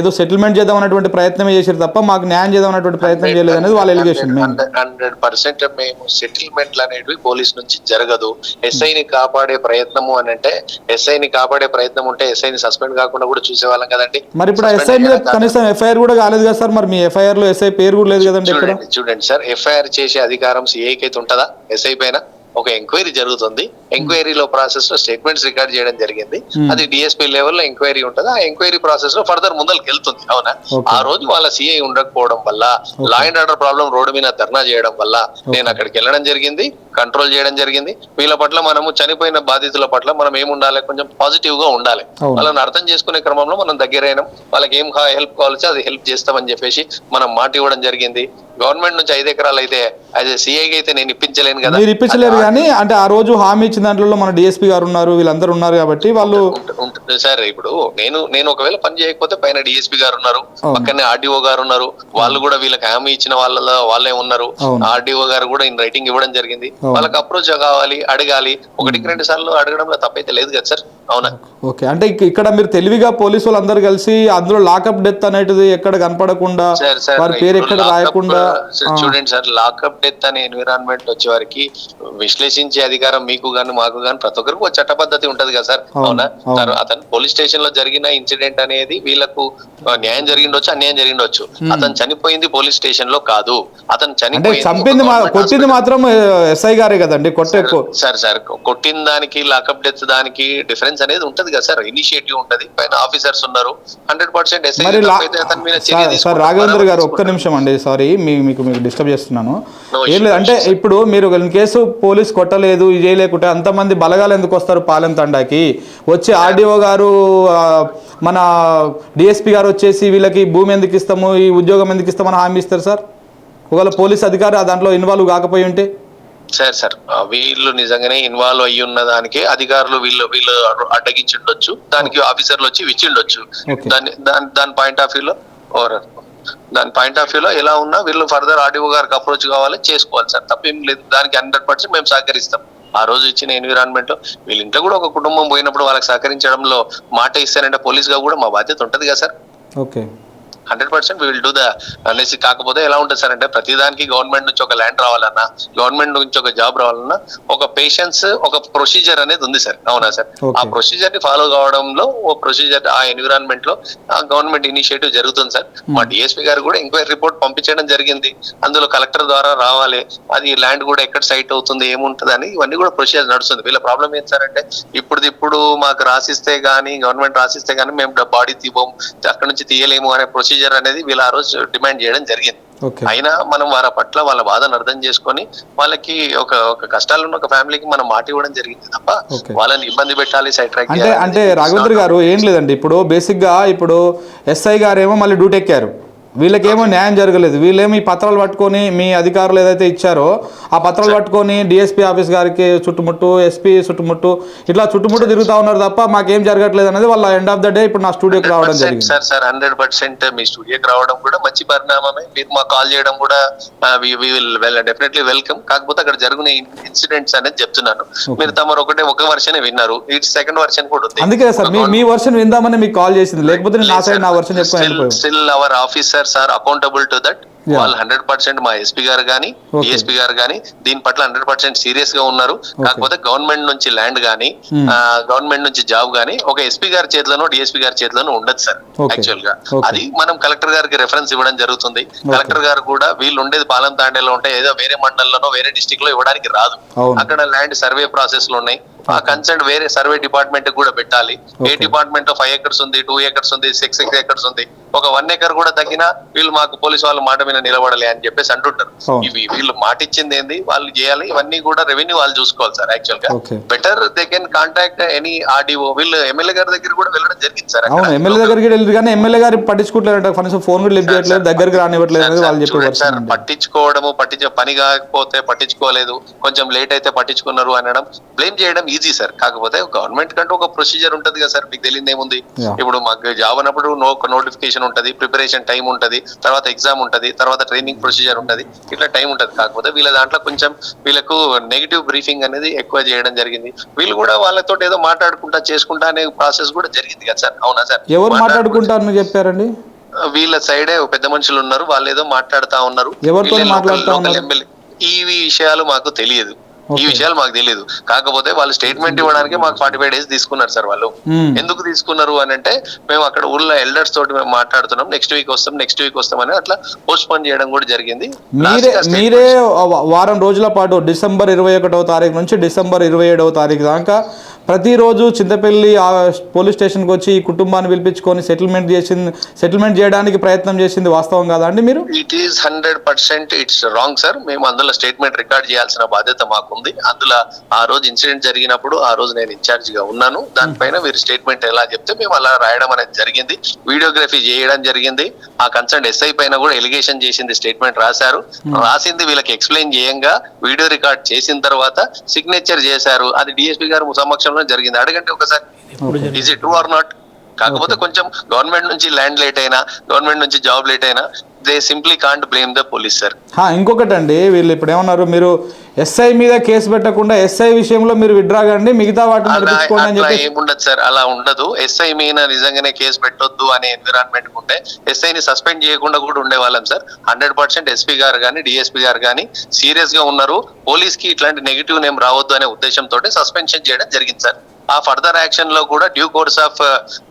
ఏదో సెటిల్మెంట్ చేద్దాం అనేటువంటి ప్రయత్నమే చేశారు తప్ప మాకు న్యాయం చేద్దాం అనేటువంటి ప్రయత్నం చేయలేదు అనేది వాళ్ళ ఎలిగేషన్. 100% మేము సెటిల్మెంట్లు అనేవి పోలీస్ నుంచి జరగదు. ఎస్ఐని కాపాడే ప్రయత్నము అని అంటే ఎస్ఐని కాపాడే ప్రయత్నం ఉంటే ఎస్ఐని సస్పెండ్ కాకుండా కూడా చూసేవాళ్ళం కదండి. మరి ఇప్పుడు ఎస్ఐ మీద కనీసం ఎఫ్ఐఆర్ కూడా కాలేదు కదా సార్, మరి మీ ఎఫ్ఐఆర్ లో ఎస్ఐ పేరు కూడా లేదు కదండి. చూడండి సార్, ఎఫ్ఐఆర్ చేసే అధికారం సిఐకి అయితే ఉంటుందా? ఎస్ఐ పైన ఒక ఎంక్వైరీ జరుగుతుంది. ఎంక్వైరీలో ప్రాసెస్ లో స్టేట్మెంట్స్ రికార్డ్ చేయడం జరిగింది. అది డిఎస్పీ లెవెల్లో ఎంక్వైరీ ఉంటుంది. ఆ ఎంక్వైరీ ప్రాసెస్ లో ఫర్దర్ ముందరికి వెళ్తుంది. అవునా? ఆ రోజు వాళ్ళ సిఐ ఉండకపోవడం వల్ల, law and order problem road మీద ధర్నా చేయడం వల్ల నేను అక్కడికి వెళ్ళడం జరిగింది, కంట్రోల్ చేయడం జరిగింది. వీళ్ళ పట్ల మనము చనిపోయిన బాధితుల పట్ల మనం ఏం ఉండాలి, కొంచెం పాజిటివ్ గా ఉండాలి. వాళ్ళని అర్థం చేసుకునే క్రమంలో మనం దగ్గరైనాం. వాళ్ళకి ఏం హెల్ప్ కావాల్సి అది హెల్ప్ చేస్తామని చెప్పేసి మనం మాట ఇవ్వడం జరిగింది. గవర్నమెంట్ నుంచి 5 ఎకరాలు అయితే అది సిఐకి అయితే నేను ఇప్పించలేను కదా. మీరు ఇప్పించలేరు కానీ అంటే ఆ రోజు హామీ ఇచ్చిన దాంట్లో మన డిఎస్పీ గారు ఉన్నారు, వీళ్ళందరూ ఉన్నారు కాబట్టి వాళ్ళు సార్ ఇప్పుడు నేను ఒకవేళ పని చేయకపోతే పైన డిఎస్పీ గారు ఉన్నారు, పక్కనే ఆర్డీఓ గారు ఉన్నారు. వాళ్ళు కూడా వీళ్ళకి హామీ ఇచ్చిన వాళ్ళే ఉన్నారు. ఆర్డీఓ గారు కూడా ఇన్ రైటింగ్ ఇవ్వడం జరిగింది. వాళ్ళకి అప్రోచ్ కావాలి, అడగాలి. 1-2 సార్లు అడగడంలో తప్పైతే లేదు కదా సార్. అవునా? ఓకే. అంటే ఇక్కడ మీరు తెలివిగా పోలీసు వాళ్ళు అందరు కలిసి అందులో లాకప్ డెత్ అనేది ఎక్కడ కనపడకుండా, వారి పేరు ఎక్కడ రాయకుండా. చూడండి సార్, లాకప్ డెత్ అనే ఎన్విరాన్మెంట్ వచ్చే వారికి విశ్లేషించే అధికారం మీకు గాని మాకు గాని ప్రతి ఒక్కరికి ఒక చట్ట పద్ధతి ఉంటది కదా సార్. అవునా? అతను పోలీస్ స్టేషన్ లో జరిగిన ఇన్సిడెంట్ అనేది వీళ్ళకు న్యాయం జరిగిండొచ్చు, అన్యాయం జరిగిండొచ్చు. అతను చనిపోయింది పోలీస్ స్టేషన్ లో కాదు, అతను చంపింది కొట్టింది మాత్రం ఎస్ఐ గారే కదండి. సార్ కొట్టిన దానికి లాకప్ డెత్ దానికి డిఫరెన్స్ అనేది ఉంటది కదా సార్. ఇనిషియేటివ్ ఉంటది, పైన ఆఫీసర్స్ ఉన్నారు. 100% ఎస్ఐ సార్ రాఘవేంద్ర గారు ఒక్క నిమిషం అండి, సారీ మీకు డిస్టర్బ్ చేస్తున్నాను. ఏం లేదు అంటే ఇప్పుడు మీరు కేసు పోలీస్ కొట్టలేదు, ఇది చేయలేకుంటే అంతమంది బలగాలు ఎందుకు వస్తారు పాలెం తండాకి? వచ్చి ఆర్డీఓ గారు మన డిఎస్పీ గారు వచ్చేసి వీళ్ళకి భూమి ఎందుకు ఇస్తాము, ఈ ఉద్యోగం ఎందుకు ఇస్తామని హామీ ఇస్తారు సార్. ఒకవేళ పోలీస్ అధికారి దాంట్లో ఇన్వాల్వ్ కాకపోయి ఉంటే సార్ వీళ్ళు నిజంగానే ఇన్వాల్వ్ అయ్యి ఉన్న దానికి అధికారులు వీళ్ళు అడ్డగించుండొచ్చు, దానికి ఆఫీసర్లు వచ్చి ఇచ్చిండొచ్చు. దాని పాయింట్ ఆఫ్ వ్యూలో ఎలా ఉన్నా వీళ్ళు ఫర్దర్ ఆర్డీఓ గారికి అప్రోచ్ కావాలి, చేసుకోవాలి సార్. తప్పేం లేదు, దానికి 100% మేము సహకరిస్తాం. ఆ రోజు ఇచ్చిన ఎన్విరాన్మెంట్ లో వీళ్ళ ఇంట్లో కూడా ఒక కుటుంబం పోయినప్పుడు వాళ్ళకి సహకరించడంలో మాట ఇస్తానంటే పోలీస్ గా కూడా మా బాధ్యత ఉంటది కదా sir. Okay. 100% we will do the అనేసి. కాకపోతే ఎలా ఉంటుంది సార్ అంటే ప్రతిదానికి గవర్నమెంట్ నుంచి ఒక ల్యాండ్ రావాలన్నా, గవర్నమెంట్ నుంచి ఒక జాబ్ రావాలన్నా ఒక పేషెన్స్, ఒక ప్రొసీజర్ అనేది ఉంది సార్. అవునా సార్? ఆ ప్రొసీజర్ ని ఫాలో కావడంలో ఓ ప్రొసీజర్ ఆ ఎన్విరాన్మెంట్ లో ఆ గవర్నమెంట్ ఇనిషియేటివ్ జరుగుతుంది సార్. మా డిఎస్పీ గారు కూడా ఎంక్వైరీ రిపోర్ట్ పంపించడం జరిగింది. అందులో కలెక్టర్ ద్వారా రావాలి, అది ల్యాండ్ కూడా ఎక్కడ సైట్ అవుతుంది, ఏముంటది అని ఇవన్నీ కూడా ప్రొసీజర్ నడుస్తుంది. వీళ్ళ ప్రాబ్లం ఏంటి సార్ అంటే ఇప్పుడు మాకు రాసిస్తే గానీ, గవర్నమెంట్ రాసిస్తే గానీ మేము బాడీ తీయము, అక్కడ నుంచి తీయలేము అనే ప్రొసీజర్ అనేది వీళ్ళు ఆ రోజు డిమాండ్ చేయడం జరిగింది. అయినా మనం వాళ్ళ పట్ల వాళ్ళ బాధను అర్థం చేసుకొని వాళ్ళకి ఒక కష్టాలు ఉన్న ఒక ఫ్యామిలీకి మనం మాట ఇవ్వడం జరిగింది తప్ప వాళ్ళని ఇబ్బంది పెట్టాలి, సైట్ ట్రాక్ అంటే రాఘవేంద్ర గారు ఏం లేదండి. ఇప్పుడు బేసిక్ గా ఇప్పుడు ఎస్ఐ గారేమో మళ్ళీ డ్యూటీ ఎక్కారు, వీళ్ళకేమో న్యాయం జరగలేదు. వీళ్ళేమో ఈ పత్రాలు పట్టుకొని మీ అధికారులు ఏదైతే ఇచ్చారో ఆ పత్రాలు పట్టుకొని డిఎస్పీ ఆఫీస్ గారికి చుట్టుముట్టు, ఎస్పీ చుట్టుముట్టు, ఇట్లా చుట్టుముట్టు తిరుగుతా ఉన్నారు తప్ప మాకేం జరగట్లేదు అనేది వాళ్ళ ఎండ్ ఆఫ్ ద డే ఇప్పుడు నా స్టూడియోకి రావడం జరిగింది. సార్ 100% మీ స్టూడియోకి రావడం కూడా మంచి పరిణామమే. మీరు మాకు కాల్ చేయడం కూడా డెఫినెట్లీ వెల్కమ్. కాకపోతే అక్కడ జరిగిన ఇన్సిడెంట్స్ అనేది చెప్తున్నాను. మీరు తమరు ఒక వర్షన్ విన్నారు, ఇటు సెకండ్ వర్షన్ కూడా ఉంది. అందుకే సార్ మీ వర్షన్ విందామని మీకు కాల్ చేసింది, లేకపోతే నా సైడ్ నా వర్షన్ చెప్పుకోవాలి. Still our officers are accountable to that. వాళ్ళు 100% మా ఎస్పీ గారు కానీ, డిఎస్పీ గారు కానీ దీని పట్ల 100% సీరియస్ గా ఉన్నారు. కాకపోతే గవర్నమెంట్ నుంచి ల్యాండ్ గానీ, గవర్నమెంట్ నుంచి జాబ్ గానీ ఒక ఎస్పీ గారి చేతిలోనో డిఎస్పీ గారి చేతిలోనో ఉండదు సార్. యాక్చువల్ గా అది మనం కలెక్టర్ గారికి రెఫరెన్స్ ఇవ్వడం జరుగుతుంది. కలెక్టర్ గారు కూడా వీళ్ళు ఉండేది పాలం తాండేలో ఉంటే ఏదో వేరే మండలంలోనో వేరే డిస్ట్రిక్ట్ లో ఇవ్వడానికి రాదు. అక్కడ ల్యాండ్ సర్వే ప్రాసెస్ లో ఉన్నాయి. ఆ కన్సర్న్ వేరే సర్వే డిపార్ట్మెంట్ కూడా పెట్టాలి. ఏ డిపార్ట్మెంట్ 5 acres ఉంది, 2 acres ఉంది, 6 acres ఉంది, ఒక 1 acre కూడా తగ్గినా వీళ్ళు మాకు పోలీసు వాళ్ళ మాట మీద నిలబడాలి అని చెప్పేసి అంటుంటారు. ఇవి వీళ్ళు మాట ఇచ్చింది ఏంది, వాళ్ళు చేయాలి. ఇవన్నీ కూడా రెవెన్యూ వాళ్ళు చూసుకోవాలి సార్. యాక్చువల్ గా better they can contact any RDO. వీళ్ళు ఎమ్మెల్యే గారి దగ్గర కూడా వెళ్ళడం జరిగింది సార్. అవును, ఎమ్మెల్యే దగ్గరికి వెళ్ళి కానీ ఎమ్మెల్యే గారు పట్టించుకోవట్లేదు, కనీసం ఫోన్ కూడా లిఫ్ట్ చేయట్లేదు, దగ్గరికి రానివ్వట్లేదు అనేది వాళ్ళు చెప్పారు సార్. పట్టించుకోవడము, పని కాకపోతే పట్టించుకోలేదు, కొంచెం లేట్ అయితే పట్టించుకున్నారు అనడం, బ్లేమ్ చేయడం ఈజీ సార్. కాకపోతే గవర్నమెంట్ కంటూ ఒక ప్రొసీజర్ ఉంటది కదా సార్. మీకు తెలియదు ఏముంది, ఇప్పుడు మాకు జాబ్ అన్నప్పుడు నోటిఫికేషన్ ఉంటది, ప్రిపరేషన్ టైం ఉంటది, తర్వాత ఎగ్జామ్ ఉంటది, తర్వాత ట్రైనింగ్ ప్రొసీజర్ ఉంటది, ఇట్లా టైం ఉంటది. కాకపోతే వీళ్ళ దాంట్లో కొంచెం వీళ్ళకు నెగిటివ్ బ్రీఫింగ్ అనేది ఎక్కువ చేయడం జరిగింది. వీళ్ళు కూడా వాళ్ళతో ఏదో మాట్లాడుకుంటా చేసుకుంటా అనే ప్రాసెస్ కూడా జరిగింది కదా సార్. అవునా సార్? ఎవరు మాట్లాడుకుంటారని చెప్పారండి? వీళ్ళ సైడే పెద్ద మనుషులు ఉన్నారు, వాళ్ళు ఏదో మాట్లాడుతా ఉన్నారు. ఈ విషయాలు మాకు తెలియదు, ఈ విషయాలు మాకు తెలియదు. కాకపోతే వాళ్ళు స్టేట్మెంట్ ఇవ్వడానికి మాకు 45 days తీసుకున్నారు సార్. వాళ్ళు ఎందుకు తీసుకున్నారు అని అంటే, మేము అక్కడ ఊళ్ళో ఎల్డర్స్ తోటి మేము మాట్లాడుతున్నాం, నెక్స్ట్ వీక్ వస్తాం అని అట్లా పోస్ట్ పోన్ చేయడం కూడా జరిగింది. మీరే వారం రోజుల పాటు డిసెంబర్ 21వ తారీఖు నుంచి డిసెంబర్ 27వ తారీఖు దాకా ప్రతిరోజు చింతపల్లి పోలీస్ స్టేషన్కి వచ్చి ఈ కుటుంబాన్ని పిలిపించుకొని సెటిల్మెంట్ చేయడానికి ప్రయత్నం చేసింది వాస్తవం కాదా అండి? మీరు it is 100% it's wrong sir. మేము అందులో స్టేట్మెంట్ రికార్డ్ చేయాల్సిన బాధ్యత మాకుంది. అందులో ఆ రోజు ఇన్సిడెంట్ జరిగినప్పుడు ఆ రోజు నేను ఇన్ఛార్జ్ గా ఉన్నాను. దానిపైన మీరు స్టేట్మెంట్ ఎలా చెప్తే మేము అలా రాయడం అనేది జరిగింది. వీడియోగ్రఫీ చేయడం జరిగింది. ఆ కన్సర్న్ ఎస్ఐ పైన కూడా ఎలిగేషన్ చేసింది, స్టేట్మెంట్ రాశారు. రాసింది వీళ్ళకి ఎక్స్ప్లెయిన్ చేయంగా వీడియో రికార్డ్ చేసిన తర్వాత సిగ్నేచర్ చేశారు. అది డిఎస్పీ గారు సమక్షంలో జరిగింది. అడగండి ఒకసారి, is it true or not? కాకపోతే కొంచెం గవర్నమెంట్ నుంచి ల్యాండ్ లేట్ అయినా, గవర్నమెంట్ నుంచి జాబ్ లేట్ అయినా they simply can't blame the police sir. ఇంకొకటి అండి, వీళ్ళు ఇప్పుడు ఏమన్నారు, మీరు ఎస్ఐ మీద కేసు పెట్టకుండా ఎస్ఐ విషయంలో మీరు విత్డ్రా కండి, మిగతా వాటిని ఏముండదు సార్. అలా ఉండదు. ఎస్ఐ మీద నిజంగానే కేసు పెట్టొద్దు అనే ఎన్విరాన్మెంట్ ఉంటే ఎస్ఐని సస్పెండ్ చేయకుండా కూడా ఉండేవాళ్ళం సార్. 100% ఎస్పీ గారు కానీ, డిఎస్పీ గారు కానీ సీరియస్ గా ఉన్నారు. పోలీస్ కి ఇట్లాంటి నెగిటివ్ నేమ్ రావద్దు అనే ఉద్దేశంతో సస్పెన్షన్ చేయడం జరిగింది సార్. ఆ ఫర్దర్ యాక్షన్ లో కూడా డ్యూ కోర్స్ ఆఫ్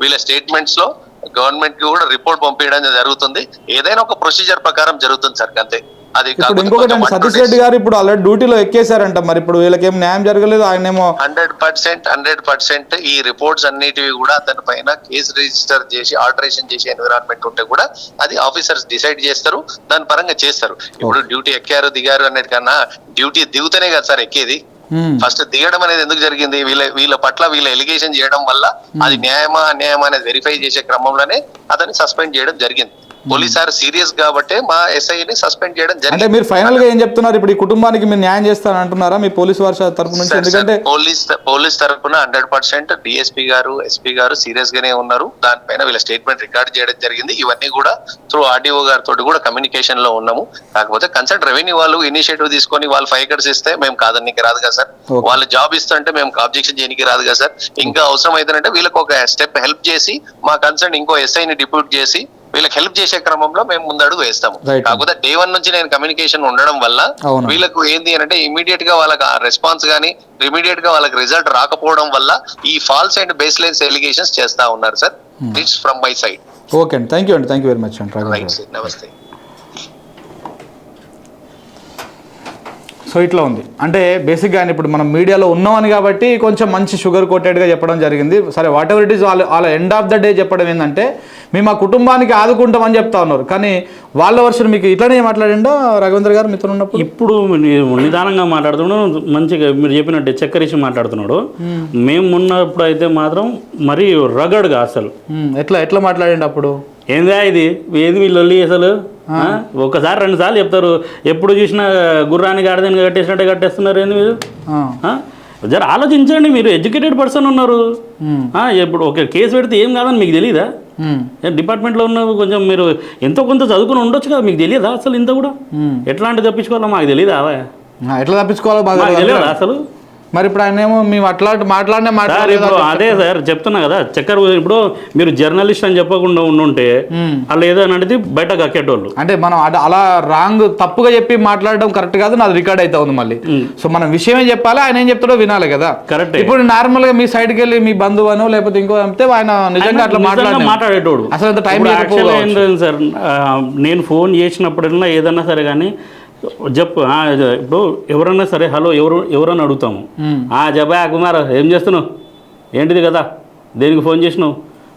వీళ్ళ స్టేట్మెంట్స్ లో గవర్నమెంట్ కి కూడా రిపోర్ట్ పంపించడం జరుగుతుంది. ఏదైనా ఒక ప్రొసీజర్ ప్రకారం జరుగుతుంది సార్, అంతే. అది ఇంకొకటి సతీష్ రెడ్డి గారు ఇప్పుడు ఆల్రెడీ డ్యూటీలో ఎక్కేశారంట, మరి ఇప్పుడు వీళ్ళకి ఏం న్యాయం జరగలేదు. ఆయనేమో 100% ఈ రిపోర్ట్స్ అన్నిటివి కూడా అతని పైన కేసు రిజిస్టర్ చేసి ఆల్టరేషన్ చేసే ఎన్విరాన్మెంట్ ఉంటే కూడా అది ఆఫీసర్స్ డిసైడ్ చేస్తారు, దాని పరంగా చేస్తారు. ఇప్పుడు డ్యూటీ ఎక్కారు దిగారు అనేది కన్నా డ్యూటీ దిగుతనే కదా సార్ ఎక్కేది. ఫస్ట్ దిగడం అనేది ఎందుకు జరిగింది, వీళ్ళ పట్ల వీళ్ళ ఎలిగేషన్ చేయడం వల్ల అది న్యాయమా అన్యాయమా అనేది వెరిఫై చేసే క్రమంలోనే అతన్ని సస్పెండ్ చేయడం జరిగింది. పోలీస్ ఆర్ సీరియస్ కాబట్టి మా ఎస్ఐని సస్పెండ్ చేయడం జరిగింది. అంటే మీరు ఫైనల్ గా ఏం చెప్తున్నారు, ఇప్పుడు ఈ కుటుంబానికి మీరు న్యాయం చేస్తారని అంటున్నారా మీ పోలీస్ వారి తరపు నుంచి? ఎందుకంటే పోలీస్ తరపున 100% డిఎస్పీ గారు, ఎస్పీ గారు సీరియస్ గానే ఉన్నారు. దానిపైన వీళ్ళ స్టేట్మెంట్ రికార్డ్ చేయడం జరిగింది. ఇవన్నీ కూడా త్రూ ఆర్డీఓ గారితో కూడా కమ్యూనికేషన్ లో ఉన్నాము. కాకపోతే కన్సర్న్ రెవెన్యూ వాళ్ళు ఇనిషియేటివ్ తీసుకొని వాళ్ళు 5 acres ఇస్తే మేము కాదనికి రాదు కదా సార్. వాళ్ళు జాబ్ ఇస్తుంటే మేము ఆబ్జెక్షన్ చేయడానికి రాదు కదా సార్. ఇంకా అవసరం అయితేనంటే వీళ్ళకి ఒక స్టెప్ హెల్ప్ చేసి మా కన్సర్న్ ఇంకో ఎస్ఐని డిప్యూట్ చేసి వీళ్ళకి హెల్ప్ చేసే క్రమంలో మేము ముందడుగు వేస్తాము. Right. కాకపోతే డే 1 నుంచి నేను కమ్యూనికేషన్ ఉండడం వల్ల అవును. వీళ్ళకు ఏంది అంటే ఇమీడియట్ గా వాళ్ళకి రెస్పాన్స్ గానీ ఇమీడియట్ గా వాళ్ళకి రిజల్ట్ రాకపోవడం వల్ల ఈ ఫాల్స్ అండ్ బేస్లైన్స్ ఎలిగేషన్స్ చేస్తా ఉన్నారు sir. It's from my side. Okay అండి, థ్యాంక్ యూ అండి, థ్యాంక్ యూ వెరీ మచ్ అండి రాఘవేంద్ర రైట్ గారు. సార్, నమస్తే. సో ఇట్లా ఉంది అంటే బేసిక్గా ఆయన ఇప్పుడు మనం మీడియాలో ఉన్నామని కాబట్టి కొంచెం మంచి షుగర్ కోటెడ్గా చెప్పడం జరిగింది. సరే వాట్ ఎవర్ ఇట్ ఈస్, వాళ్ళ ఎండ్ ఆఫ్ ద డే చెప్పడం ఏంటంటే మేము ఆ కుటుంబానికి ఆదుకుంటామని చెప్తా ఉన్నారు. కానీ వాళ్ళ వర్షన్ మీకు ఇట్లానే మాట్లాడిండో రాఘవేంద్ర గారు మీతో ఉన్నప్పుడు? ఇప్పుడు నిదానంగా మాట్లాడుతున్నాడు, మంచిగా మీరు చెప్పినట్టు చక్కరేసి మాట్లాడుతున్నాడు. మేము ఉన్నప్పుడు అయితే మాత్రం మరీ రగడ్గా అసలు ఎట్లా మాట్లాడిండు అప్పుడు? ఏందా ఇది ఏది వీళ్ళు అసలు ఒకసారి 2 సార్లు చెప్తారు, ఎప్పుడు చూసినా గుర్రాన్ని గాడిదని కట్టేసినట్టే కట్టేస్తున్నారు. ఏంది మీరు జర ఆలోచించండి, మీరు ఎడ్యుకేటెడ్ పర్సన్ ఉన్నారు. ఇప్పుడు ఒక కేసు పెడితే ఏం కాదని మీకు తెలియదా? డిపార్ట్మెంట్లో ఉన్న కొంచెం మీరు ఎంతో కొంత చదువుకుని ఉండొచ్చు కదా, మీకు తెలియదా అసలు ఇంత కూడా? ఎట్లాంటి తప్పించుకోవాలో మాకు తెలియదా? ఎట్లా తప్పించుకోవాలో బాగా తెలియదా అసలు? మరి ఇప్పుడు ఆయన ఏమో మేము ఇప్పుడు అదే సార్ చెప్తున్నా కదా, చక్కర ఇప్పుడు మీరు జర్నలిస్ట్ అని చెప్పకుండా ఉండుంటే వాళ్ళు ఏదో అనేది బయట కక్కేటోళ్ళు. అంటే మనం అలా రాంగ్ తప్పుగా చెప్పి మాట్లాడడం కరెక్ట్ కాదు, నాది రికార్డ్ అయితే ఉంది మళ్ళీ. సో మనం విషయమే చెప్పాలి, ఆయన ఏం చెప్తాడో వినాలి కదా. కరెక్ట్. ఇప్పుడు నార్మల్ గా మీ సైడ్కి వెళ్ళి మీ బంధువు అనో లేకపోతే ఇంకో చెప్తే ఆయన నిజంగా అట్లా మాట్లాడేటోడు. అసలు అంత టైం ఏంటంటే సార్, నేను ఫోన్ చేసినప్పుడల్లా ఏదన్నా సరే కానీ ఇప్పుడు ఎవరన్నా సరే హలో ఎవరన్నా అడుగుతాము, జబా కుమార్ ఏం చేస్తున్నావు, ఏంటిది కదా, దేనికి ఫోన్ చేసినావు,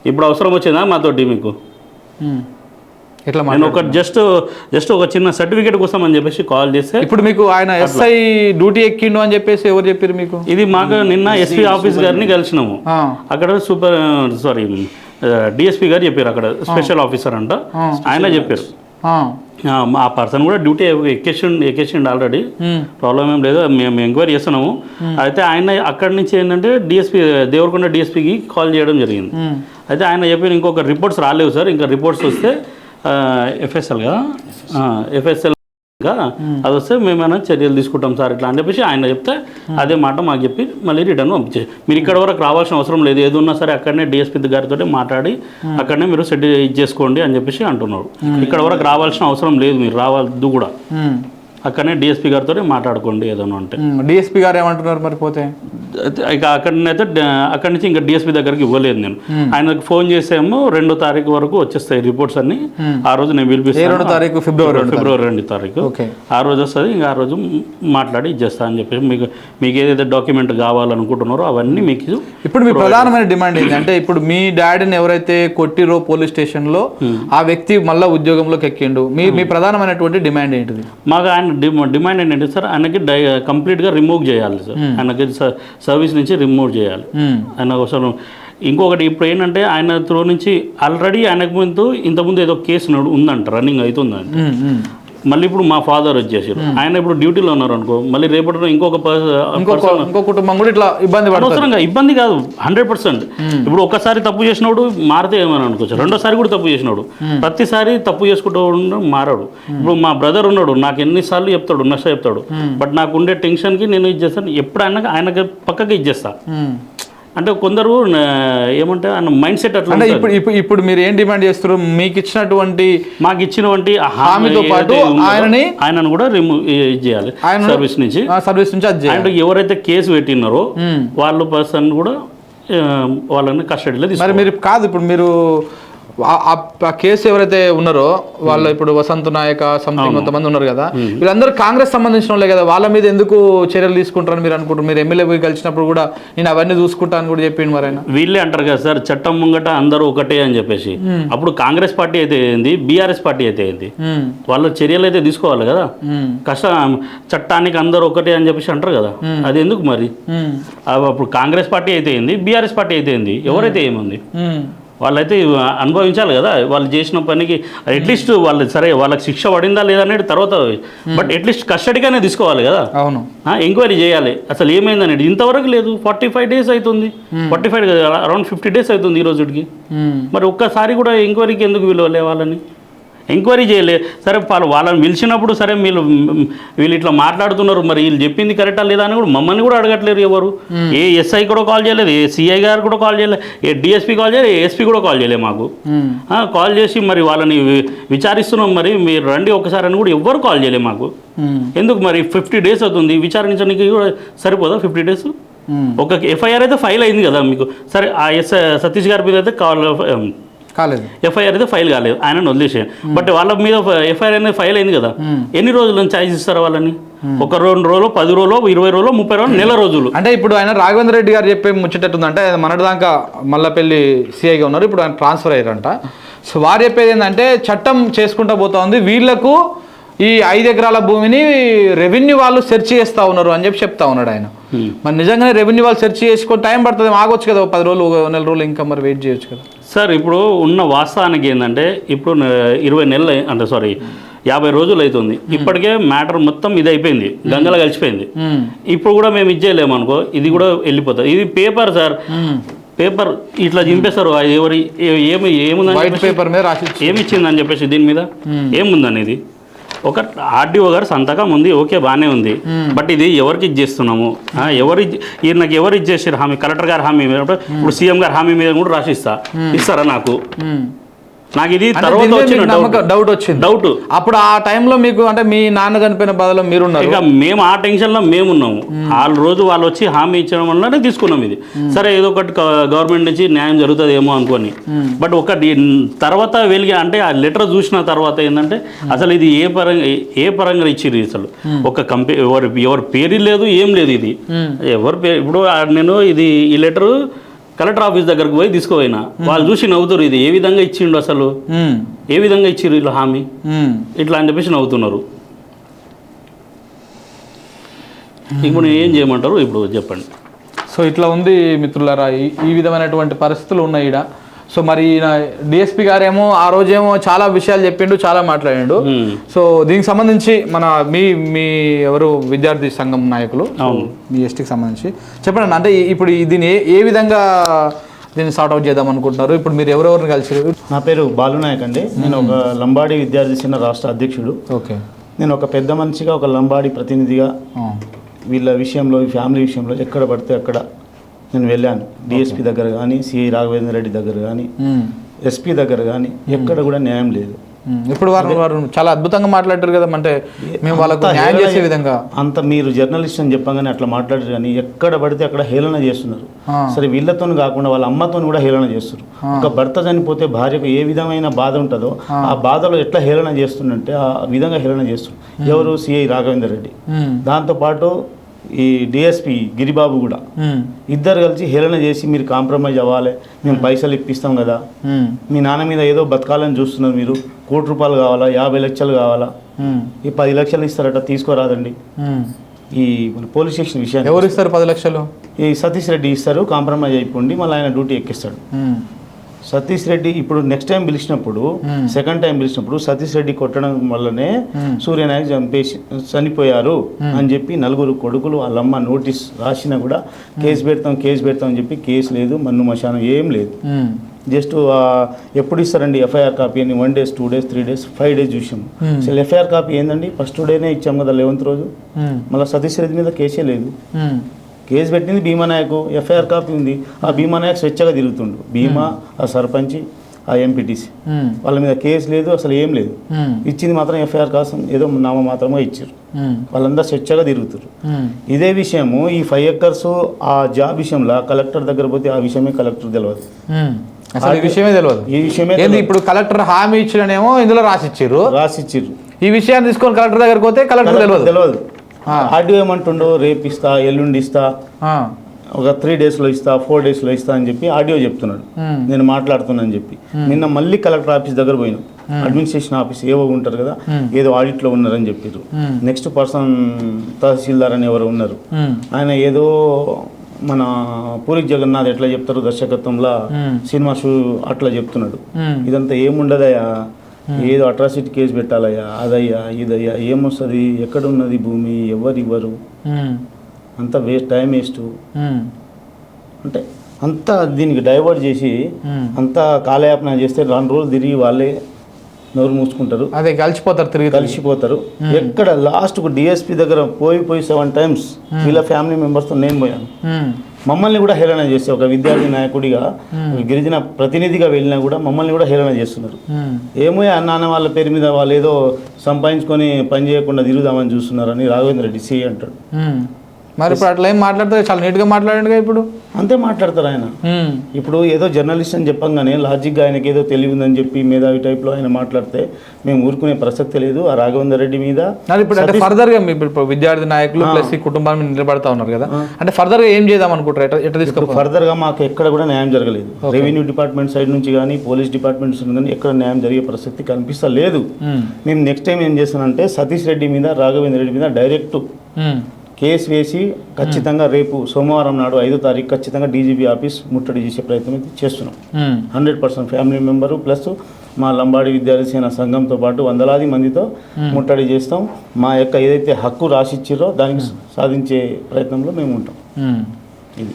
ఇప్పుడు అవసరం వచ్చిందా మాతోటి మీకు? నేను ఒక జస్ట్ ఒక చిన్న సర్టిఫికేట్ కోసం అని చెప్పేసి కాల్ చేస్తే, ఇప్పుడు మీకు ఆయన ఎస్ఐ డ్యూటీ ఎక్కిండు అని చెప్పేసి ఎవరు చెప్పారు మీకు? ఇది మాకు నిన్న ఎస్పీ ఆఫీస్ గారిని కలిసినాము. అక్కడ డిఎస్పీ గారు చెప్పారు, అక్కడ స్పెషల్ ఆఫీసర్ అంట, ఆయన చెప్పారు. ఆ పర్సన్ కూడా డ్యూటీ ఎక్కేసిండు ఆల్రెడీ, ప్రాబ్లం ఏం లేదు, మేము ఎంక్వైరీ చేస్తున్నాము. అయితే ఆయన అక్కడి నుంచి ఏంటంటే దేవరకొండ డిఎస్పీకి కాల్ చేయడం జరిగింది. అయితే ఆయన చెప్పిన ఇంకొక రిపోర్ట్స్ రాలేవు సార్, ఇంకా రిపోర్ట్స్ వస్తే ఎఫ్ఎస్ఎల్ అది వస్తే మేమైనా చర్యలు తీసుకుంటాం సార్ ఇట్లా అని చెప్పేసి ఆయన చెప్తే అదే మాట మాకు చెప్పి మళ్ళీ రిటర్న్ పంపించేసి, మీరు ఇక్కడ వరకు రావాల్సిన అవసరం లేదు, ఏది ఉన్నా సరే అక్కడనే డిఎస్పీ గారితో మాట్లాడి అక్కడనే మీరు సెట్ ఇచ్చేసుకోండి అని చెప్పేసి అంటున్నారు. ఇక్కడ వరకు రావాల్సిన అవసరం లేదు, మీరు రావద్దు కూడా, అక్కడనే డిఎస్పీ గారితో మాట్లాడుకోండి ఏదన్నా అంటే. డిఎస్పీ గారు ఏమంటున్నారు మరి? పోతే ఇక అక్కడి నుంచి ఇంకా డిఎస్పీ దగ్గరికి ఇవ్వలేదు నేను. ఆయనకు ఫోన్ చేసేమో 2వ తారీఖు వరకు వచ్చేస్తాయి రిపోర్ట్స్ అన్ని. ఆ రోజు నేను పిలిపిస్తాను, 2వ తారీఖు ఫిబ్రవరి 2వ తారీఖు ఆ రోజు వస్తుంది. ఇంకా ఆ రోజు మాట్లాడి ఇచ్చేస్తా అని చెప్పేసి మీకు ఏదైతే డాక్యుమెంట్ కావాలనుకుంటున్నారో అవన్నీ మీకు. ఇప్పుడు మీ ప్రధానమైన డిమాండ్ ఏంటంటే, ఇప్పుడు మీ డాడీని ఎవరైతే కొట్టిరో పోలీస్ స్టేషన్లో ఆ వ్యక్తి మళ్ళీ ఉద్యోగంలోకి ఎక్కిండు, మీ ప్రధానమైనటువంటి డిమాండ్ ఏంటిది? మాకు ఆయన డిమాండ్ ఏంటంటే సార్, ఆయనకి కంప్లీట్గా రిమూవ్ చేయాలి సార్, ఆయనకి సర్వీస్ నుంచి రిమూవ్ చేయాలి ఆయన అసలు. ఇంకొకటి ఇప్పుడు ఏంటంటే ఆయన త్రూ నుంచి ఆల్రెడీ ఆయనకు ఇంతకుముందు ఏదో కేసు ఉందంట, రన్నింగ్ అవుతుందంట. మళ్ళీ ఇప్పుడు మా ఫాదర్ వచ్చేసారు, ఆయన ఇప్పుడు డ్యూటీలో ఉన్నారు అనుకో, మళ్ళీ రేపటి ఇంకో కుటుంబం కూడా ఇట్లా అనవసరంగా ఇబ్బంది కాదు 100%. ఇప్పుడు ఒకసారి తప్పు చేసినోడు మారితే ఏమని అనుకోవచ్చు, రెండోసారి కూడా తప్పు చేసినాడు, ప్రతిసారి తప్పు చేసుకుంటూ మారాడు. ఇప్పుడు మా బ్రదర్ ఉన్నాడు, నాకు ఎన్నిసార్లు చెప్తాడు, నష్ట చెప్తాడు, బట్ నాకు ఉండే టెన్షన్కి నేను ఇది చేస్తాను, ఎప్పుడు ఆయనకి పక్కకి ఇచ్చేస్తా. అంటే కొందరు ఏమంటే ఆయన మైండ్ సెట్ అట్లా. అంటే ఇప్పుడు మీరు ఏం డిమాండ్ చేస్తారు? మాకు ఇచ్చినటువంటి హామీతో పాటు ఆయనను కూడా రిమూవ్ చేయాలి సర్వీస్ నుంచి. అండ్ ఎవరైతే కేసు పెట్టినారో వాళ్ళు పర్సన్ కూడా వాళ్ళని కస్టడీలో తీసుకున్నారు. మీరు కాదు, ఇప్పుడు మీరు ఆ కేసు ఎవరైతే ఉన్నారో వాళ్ళు ఇప్పుడు వసంత్ నాయక సంథింగ్ కొంతమంది ఉన్నారు కదా, వీళ్ళందరూ కాంగ్రెస్ సంబంధించిన వాళ్ళే కదా, వాళ్ళ మీద ఎందుకు చర్యలు తీసుకుంటారని మీరు అనుకుంటారు? మీరు ఎమ్మెల్యే పోయి కలిసినప్పుడు కూడా నేను అవన్నీ చూసుకుంటాను కూడా చెప్పిండు మరి ఆయన. వీళ్ళే అంటారు కదా సార్, చట్టం ముంగట అందరూ ఒకటే అని చెప్పేసి. అప్పుడు కాంగ్రెస్ పార్టీ అయితే ఏంది, బీఆర్ఎస్ పార్టీ అయితే ఏంది, వాళ్ళ చర్యలు అయితే తీసుకోవాలి కదా. చట్టానికి అందరూ ఒకటే అని చెప్పేసి అంటారు కదా, అది ఎందుకు మరి? అప్పుడు కాంగ్రెస్ పార్టీ అయితే ఏంది, బీఆర్ఎస్ పార్టీ అయితే ఏంది, ఎవరైతే ఏముంది వాళ్ళైతే అనుభవించాలి కదా వాళ్ళు చేసిన పనికి. అట్లీస్ట్ వాళ్ళు సరే వాళ్ళకి శిక్ష పడిందా లేదా అనేది తర్వాత, బట్ అట్లీస్ట్ కస్టడీగానే తీసుకోవాలి కదా. అవును, ఎంక్వైరీ చేయాలి అసలు ఏమైంది అనేది. ఇంతవరకు లేదు, 45 days అవుతుంది, 45 అరౌండ్ 50 days అవుతుంది ఈ రోజుకి. మరి ఒక్కసారి కూడా ఎంక్వైరీకి ఎందుకు విలువ లేవాలని? ఎంక్వైరీ చేయలే. సరే వాళ్ళని పిలిచినప్పుడు సరే వీళ్ళు ఇట్లా మాట్లాడుతున్నారు, మరి వీళ్ళు చెప్పింది కరెక్టా లేదా అని కూడా మమ్మల్ని కూడా అడగట్లేరు ఎవరు. ఏ ఎస్ఐ కూడా కాల్ చేయలేదు, ఏ సిఐ గారు కూడా కాల్ చేయలేదు, ఏ డిఎస్పీ కాల్ చేయలేదు, ఏఎస్పీ కూడా కాల్ చేయలేదు మాకు. కాల్ చేసి మరి వాళ్ళని విచారిస్తున్నాం, మరి మీరు రండి ఒకసారి అని కూడా ఎవ్వరు కాల్ చేయలేదు మాకు. ఎందుకు మరి 50 days అవుతుంది, విచారించడానికి కూడా సరిపోదా 50 days? ఒక ఎఫ్ఐఆర్ అయితే ఫైల్ అయింది కదా మీకు. సరే ఆ సతీష్ గారి మీద అయితే కాలేదు, ఎఫ్ఐఆర్ అయితే ఫైల్ కాలేదు, ఆయన వదిలేసాను. బట్ వాళ్ళ మీద ఎఫ్ఐఆర్ అనేది ఫైల్ అయింది కదా. ఎన్ని రోజులు ఛాయిస్ ఇస్తారా వాళ్ళని? ఒక 2 రోజులు, 10 రోజులు, 20 రోజులు, 30 రోజులు, నెల రోజులు. అంటే ఇప్పుడు ఆయన రాఘవేంద్ర రెడ్డి గారు చెప్పే ముచ్చటట్టుంది అంటే మొన్నటిదాకా మల్లపల్లి సిఐగా ఉన్నారు, ఇప్పుడు ఆయన ట్రాన్స్ఫర్ అయ్యారంట. సో వారు చెప్పేది ఏంటంటే చట్టం చేసుకుంటూ పోతా ఉంది, వీళ్లకు ఈ 5 ఎకరాల భూమిని రెవెన్యూ వాళ్ళు సెర్చ్ చేస్తూ ఉన్నారు అని చెప్తా ఉన్నాడు ఆయన. మరి నిజంగానే రెవెన్యూ వాళ్ళు సెర్చ్ చేసుకొని టైం పడుతుంది, ఆగొచ్చు కదా 10 రోజులు, 1 నెల రోజులు ఇంకా మరి వెయిట్ చేయొచ్చు కదా సార్. ఇప్పుడు ఉన్న వాస్తవానికి ఏంటంటే ఇప్పుడు 20 నెలలు అంటే 50 రోజులు అవుతుంది, ఇప్పటికే మ్యాటర్ మొత్తం ఇది అయిపోయింది, గంగలో కలిసిపోయింది. ఇప్పుడు కూడా మేము ఇచ్చేయలేము అనుకో, ఇది కూడా వెళ్ళిపోతుంది. ఇది పేపర్ సార్, పేపర్ ఇట్లా చింపేస్తారు. ఎవరి ఏముందని పేపర్ మీద రాసి ఏమిచ్చిందని చెప్పేసి దీని మీద ఏముందనేది ఒక ఆర్డీఓ గారు సంతకం ఉంది, ఓకే బాగానే ఉంది. బట్ ఇది ఎవరికి ఇచ్చేస్తున్నాము, నాకు ఎవరు ఇచ్చేసారు హామీ? కలెక్టర్ గారు హామీ మీద, ఇప్పుడు సీఎం గారు హామీ మీద కూడా ఇస్తారా నాకు ఇది తర్వాత వచ్చిన డౌట్ వచ్చింది. డౌట్ అప్పుడు ఆ టైంలో మీకు అంటే మీ నాన్న చనిపోయిన బాధలో మీరున్నారు, ఇక మేము ఆ టెన్షన్లో మేమున్నాము. వాళ్ళు వచ్చి హామీ ఇచ్చడం వల్లనే తీసుకున్నాం ఇది. సరే ఏదో ఒకటి గవర్నమెంట్ నుంచి న్యాయం జరుగుతుందేమో అనుకొని, బట్ ఒకటి తర్వాత వెలిగి అంటే ఆ లెటర్ చూసిన తర్వాత ఏంటంటే అసలు ఇది ఏ పరంగా ఇచ్చిర్రు అసలు? ఒక ఎవరి పేరు లేదు, ఏం లేదు. ఇది ఎవరి పేరు? ఇప్పుడు నేను ఈ లెటరు కలెక్టర్ ఆఫీస్ దగ్గరకు పోయి తీసుకుపోయినా, వాళ్ళు చూసి నవ్వుతారు, ఇది ఏ విధంగా ఇచ్చిండు అసలు, ఏ విధంగా ఇచ్చిర్రు ఇలా హామీ ఇట్లా అని చెప్పేసి నవ్వుతున్నారు. ఇప్పుడు ఏం చేయమంటారు ఇప్పుడు చెప్పండి. సో ఇట్లా ఉంది మిత్రులారా, ఈ విధమైనటువంటి పరిస్థితులు ఉన్నాయి ఈడ. సో మరి డిఎస్పీ గారేమో ఆ రోజేమో చాలా విషయాలు చెప్పిండు, చాలా మాట్లాడిండు. సో దీనికి సంబంధించి మన మీ ఎవరు విద్యార్థి సంఘం నాయకులు, మీ ఎస్టీకి సంబంధించి చెప్పండి. అంటే ఇప్పుడు దీన్ని ఏ విధంగా దీన్ని సార్ట్అవుట్ చేద్దాం అనుకుంటున్నారు? ఇప్పుడు మీరు ఎవరెవరిని కలిసి? నా పేరు బాలునాయక్ అండి, నేను ఒక లంబాడి విద్యార్థి సంఘ రాష్ట్ర అధ్యక్షుడు. ఓకే. నేను ఒక పెద్ద మనిషిగా, ఒక లంబాడి ప్రతినిధిగా వీళ్ళ విషయంలో, ఈ ఫ్యామిలీ విషయంలో ఎక్కడ పడితే అక్కడ నేను వెళ్ళాను. డిఎస్పీ దగ్గర కానీ, సిఐ రాఘవేంద్ర రెడ్డి దగ్గర కానీ, ఎస్పీ దగ్గర కానీ ఎక్కడ కూడా న్యాయం లేదు. ఇప్పుడు వారు చాలా అద్భుతంగా మాట్లాడారు కదా, అంటే మేము వాళ్ళకు న్యాయం చేసే విధంగా అంత మీరు జర్నలిస్ట్ అని చెప్పగానే అట్లా మాట్లాడారు, కానీ ఎక్కడ పడితే అక్కడ హేళన చేస్తున్నారు. సరే వీళ్ళతో కాకుండా వాళ్ళ అమ్మతో కూడా హేళన చేస్తున్నారు. ఒక భర్త చనిపోతే భార్యకు ఏ విధమైన బాధ ఉంటుందో ఆ బాధలో ఎట్లా హేళన చేస్తుందంటే ఆ విధంగా హేళన చేస్తున్నారు. ఎవరు? సిఐ రాఘవేంద్ర రెడ్డి, దాంతోపాటు ఈ డిఎస్పీ గిరిబాబు కూడా ఇద్దరు కలిసి హేళన చేసి మీరు కాంప్రమైజ్ అవ్వాలి, మేము పైసలు ఇప్పిస్తాం కదా, మీ నాన్న మీద ఏదో బతకాలని చూస్తున్నారు, మీరు 1 కోటి రూపాయలు కావాలా, 50 లక్షలు కావాలా, ఈ 10 లక్షలు ఇస్తారట, తీసుకోరాదండి. ఈ పోలీస్ స్టేషన్ విషయాన్ని ఎవరు ఇస్తారు 10 లక్షలు? ఈ సతీష్ రెడ్డి ఇస్తారు, కాంప్రమైజ్ అయిపోండి, మళ్ళీ ఆయన డ్యూటీ ఎక్కిస్తాడు. సతీష్ రెడ్డి ఇప్పుడు నెక్స్ట్ టైం పిలిచినప్పుడు, సెకండ్ టైం పిలిచినప్పుడు సతీష్ రెడ్డి కొట్టడం వల్లనే సూర్యనాయక్ చనిపోయారు అని చెప్పి 4 కొడుకులు వాళ్ళమ్మ నోటీస్ రాసినా కూడా కేసు పెడతాం అని చెప్పి కేసు లేదు, మన్ను మశానం ఏం లేదు. జస్ట్ ఎప్పుడు ఇస్తారండి ఎఫ్ఐఆర్ కాపీ అని? 1 days, 2 days, 3 days, 5 days చూసాము. అసలు ఎఫ్ఐఆర్ కాపీ ఏందండి? ఫస్ట్ డేనే ఇచ్చాం కదా, 11th రోజు. మళ్ళీ సతీష్ రెడ్డి మీద కేసే లేదు. కేసు పెట్టింది భీమానాయక్, ఎఫ్ఐఆర్ కాపీ ఉంది. ఆ భీమానాయక్ స్వేచ్ఛగా తిరుగుతుండు. భీమా, ఆ సర్పంచ్, ఆ ఎంపీటీసీ వాళ్ళ మీద కేసు లేదు, అసలు ఏం లేదు. ఇచ్చింది మాత్రం ఎఫ్ఐఆర్ కోసం ఏదో నామ మాత్రమే ఇచ్చారు. వాళ్ళందరూ స్వేచ్ఛగా తిరుగుతారు. ఇదే విషయము ఈ 5 acres ఆ జాబ్ విషయంలో కలెక్టర్ దగ్గర పోతే ఆ విషయమే కలెక్టర్ తెలియదు. ఈ విషయమే ఇప్పుడు కలెక్టర్ హామీ ఇచ్చినేమో ఇందులో రాసిచ్చారు. ఈ విషయాన్ని తీసుకొని కలెక్టర్ దగ్గరకు పోతే కలెక్టర్ తెలియదు. ఆర్డీఓ ఏమంటుండో రేపు ఇస్తా, ఎల్లుండి ఇస్తా, ఒక 3 daysలో ఇస్తా, 4 daysలో ఇస్తా అని చెప్పి ఆర్డీఓ చెప్తున్నాడు. నేను మాట్లాడుతున్నాను చెప్పి నిన్న మళ్ళీ కలెక్టర్ ఆఫీస్ దగ్గర పోయినాం. అడ్మినిస్ట్రేషన్ ఆఫీస్ ఏవో ఉంటారు కదా, ఏదో ఆడిట్లో ఉన్నారని చెప్పారు. నెక్స్ట్ పర్సన్ తహసీల్దార్ అని ఎవరు ఉన్నారు, ఆయన ఏదో మన పూరి జగన్నాథ్ ఎట్లా చెప్తారు దర్శకత్వంలో సినిమా షూ అట్లా చెప్తున్నాడు. ఇదంతా ఏముండదయ్యా, ఏదో అట్రాసిటీ కేసు పెట్టాలయ్యా, అదయ్యా ఇదయ్యా, ఏమొస్తుంది, ఎక్కడ ఉన్నది భూమి, ఎవరు ఇవ్వరు, అంతా వేస్ట్, టైం వేస్ట్. అంటే అంతా దీనికి డైవర్ట్ చేసి అంతా కాలయాపన చేస్తే 2 రోజులు తిరిగి వాళ్ళే నోరు మూసుకుంటారు, అదే కలిసిపోతారు, తిరిగి కలిసిపోతారు. ఎక్కడ లాస్ట్కు డిఎస్పీ దగ్గర పోయి 7 times వీళ్ళ ఫ్యామిలీ మెంబర్స్తో నేను పోయాను. మమ్మల్ని కూడా హేళన చేస్తే ఒక విద్యార్థి నాయకుడిగా గిరిజన ప్రతినిధిగా వెళ్ళినా కూడా మమ్మల్ని కూడా హేళన చేస్తున్నారు. ఏమో నాన్న వాళ్ళ పేరు మీద వాళ్ళు ఏదో సంపాదించుకొని పని చేయకుండా తిరుగుదామని చూస్తున్నారని రాఘవేంద్ర రెడ్డి సిఐ అంటాడు. మరి ఇప్పుడు అట్లా ఏం మాట్లాడతారు, చాలా నీట్గా మాట్లాడండిగా ఇప్పుడు. అంతే మాట్లాడతారు ఆయన. ఇప్పుడు ఏదో జర్నలిస్ట్ అని చెప్పంగానే లాజిక్గా ఆయనకి ఏదో తెలివిందని చెప్పి మేధావి టైప్లో ఆయన మాట్లాడితే మేము ఊరుకునే ప్రసక్తి లేదు. ఆ రాఘవేంద్ర రెడ్డి మీద ఇప్పుడు అంటే ఫర్దర్గా ఇప్పుడు విద్యార్థి నాయకులు ప్లస్ ఈ కుటుంబాన్ని నిలబడతా ఉన్నారు కదా, అంటే ఫర్దర్గా ఏం చేద్దాం అనుకుంటారు, ఎట్లా తీసుకుంటారు? ఫర్దర్గా మాకు ఎక్కడ కూడా న్యాయం జరగలేదు. రెవెన్యూ డిపార్ట్మెంట్ సైడ్ నుంచి కానీ పోలీస్ డిపార్ట్మెంట్ సైడ్ కానీ ఎక్కడ న్యాయం జరిగే ప్రసక్తి కనిపిస్తలేదు. మేము నెక్స్ట్ టైం ఏం చేస్తానంటే సతీష్ రెడ్డి మీద రాఘవేంద్ర రెడ్డి మీద డైరెక్ట్ కేసు వేసి ఖచ్చితంగా రేపు సోమవారం నాడు 5వ తారీఖు ఖచ్చితంగా డీజీపీ ఆఫీస్ ముట్టడి చేసే ప్రయత్నం చేస్తున్నాం. 100% ఫ్యామిలీ మెంబరు ప్లస్ మా లంబాడి విద్యార్థి సేన సంఘంతో పాటు వందలాది మందితో ముట్టడి చేస్తాం. మా యొక్క ఏదైతే హక్కు రాసిచ్చిరో దానికి సాధించే ప్రయత్నంలో మేము ఉంటాం. ఇది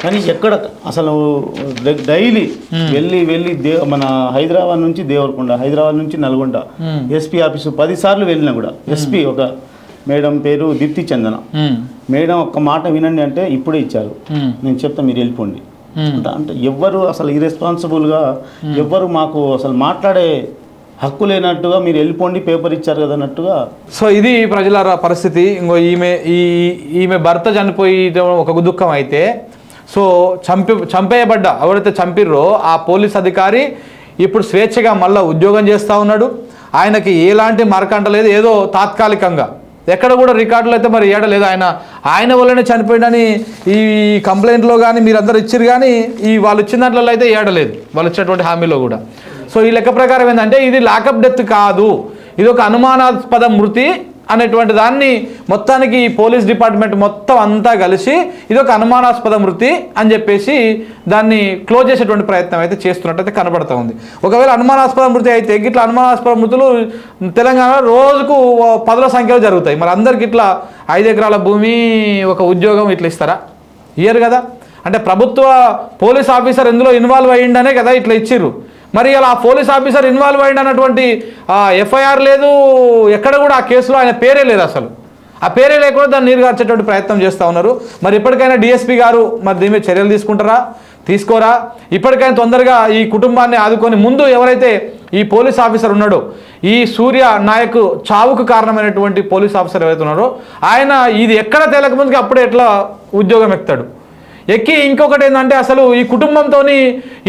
కానీ ఎక్కడ అసలు డైలీ వెళ్ళి మన హైదరాబాద్ నుంచి దేవరకొండ, హైదరాబాద్ నుంచి నల్గొండ ఎస్పీ ఆఫీసు 10 సార్లు వెళ్ళినా కూడా ఎస్పీ ఒక మేడం పేరు దీప్తి చందన మేడం ఒక్క మాట వినండి అంటే ఇప్పుడే ఇచ్చారు, నేను చెప్తా మీరు వెళ్ళిపోండి అంటే ఎవ్వరు అసలు ఇర్రెస్పాన్సిబుల్గా ఎవ్వరు మాకు అసలు మాట్లాడే హక్కు లేనట్టుగా మీరు వెళ్ళిపోండి పేపర్ ఇచ్చారు కదా అన్నట్టుగా. సో ఇది ప్రజల పరిస్థితి. ఇంకో ఈమె భర్త చనిపోయి ఒక దుఃఖం అయితే, సో చంపేయబడ్డ ఎవరైతే చంపిర్రో ఆ పోలీస్ అధికారి ఇప్పుడు స్వేచ్ఛగా మళ్ళీ ఉద్యోగం చేస్తూ ఉన్నాడు. ఆయనకి ఎలాంటి మరకంట లేదు, ఏదో తాత్కాలికంగా ఎక్కడ కూడా రికార్డులు అయితే మరి ఏడలేదు. ఆయన వల్లనే చనిపోయిందని ఈ కంప్లైంట్లో కానీ మీరందరూ ఇచ్చారు, కానీ వాళ్ళు ఇచ్చిన దాంట్లో అయితే ఏడలేదు వాళ్ళు ఇచ్చినటువంటి హామీలో కూడా. సో ఈ లెక్క ప్రకారం ఏంటంటే ఇది లాకప్ డెత్ కాదు, ఇది ఒక అనుమానాస్పద మృతి అనేటువంటి దాన్ని మొత్తానికి పోలీస్ డిపార్ట్మెంట్ మొత్తం అంతా కలిసి ఇది ఒక అనుమానాస్పద మృతి అని చెప్పేసి దాన్ని క్లోజ్ చేసేటువంటి ప్రయత్నం అయితే చేస్తున్నట్టయితే కనబడుతూ ఉంది. ఒకవేళ అనుమానాస్పద మృతి అయితే ఇట్లా అనుమానాస్పద మృతులు తెలంగాణలో రోజుకు 10ల సంఖ్యలో జరుగుతాయి. మరి అందరికి ఇట్లా 5 ఎకరాల భూమి ఒక ఉద్యోగం ఇట్లా ఇస్తారా? ఇయ్యరు కదా. అంటే ప్రభుత్వ పోలీస్ ఆఫీసర్ ఎందులో ఇన్వాల్వ్ అయ్యిండనే కదా ఇట్లా ఇచ్చిర్రు. మరి అలా పోలీస్ ఆఫీసర్ ఇన్వాల్వ్ అయ్యింది అన్నటువంటి ఎఫ్ఐఆర్ లేదు, ఎక్కడ కూడా ఆ కేసులో ఆయన పేరే లేదు, అసలు ఆ పేరే లేకుండా దాన్ని నీరుగార్చేటువంటి ప్రయత్నం చేస్తూ ఉన్నారు. మరి ఇప్పటికైనా డిఎస్పీ గారు మరి దీని మీద చర్యలు తీసుకుంటారా, తీసుకోరా? ఇప్పటికైనా తొందరగా ఈ కుటుంబాన్ని ఆదుకొని ముందు ఎవరైతే ఈ పోలీస్ ఆఫీసర్ ఉన్నాడో, ఈ సూర్య నాయక్ చావుకు కారణమైనటువంటి పోలీస్ ఆఫీసర్ ఎవరైతే ఉన్నారో ఆయన ఇది ఎక్కడ తేలకముందుకి అప్పుడే ఎట్లా ఉద్యోగం ఎక్కుతాడు, ఎక్కి ఇంకొకటి ఏంటంటే అసలు ఈ కుటుంబంతో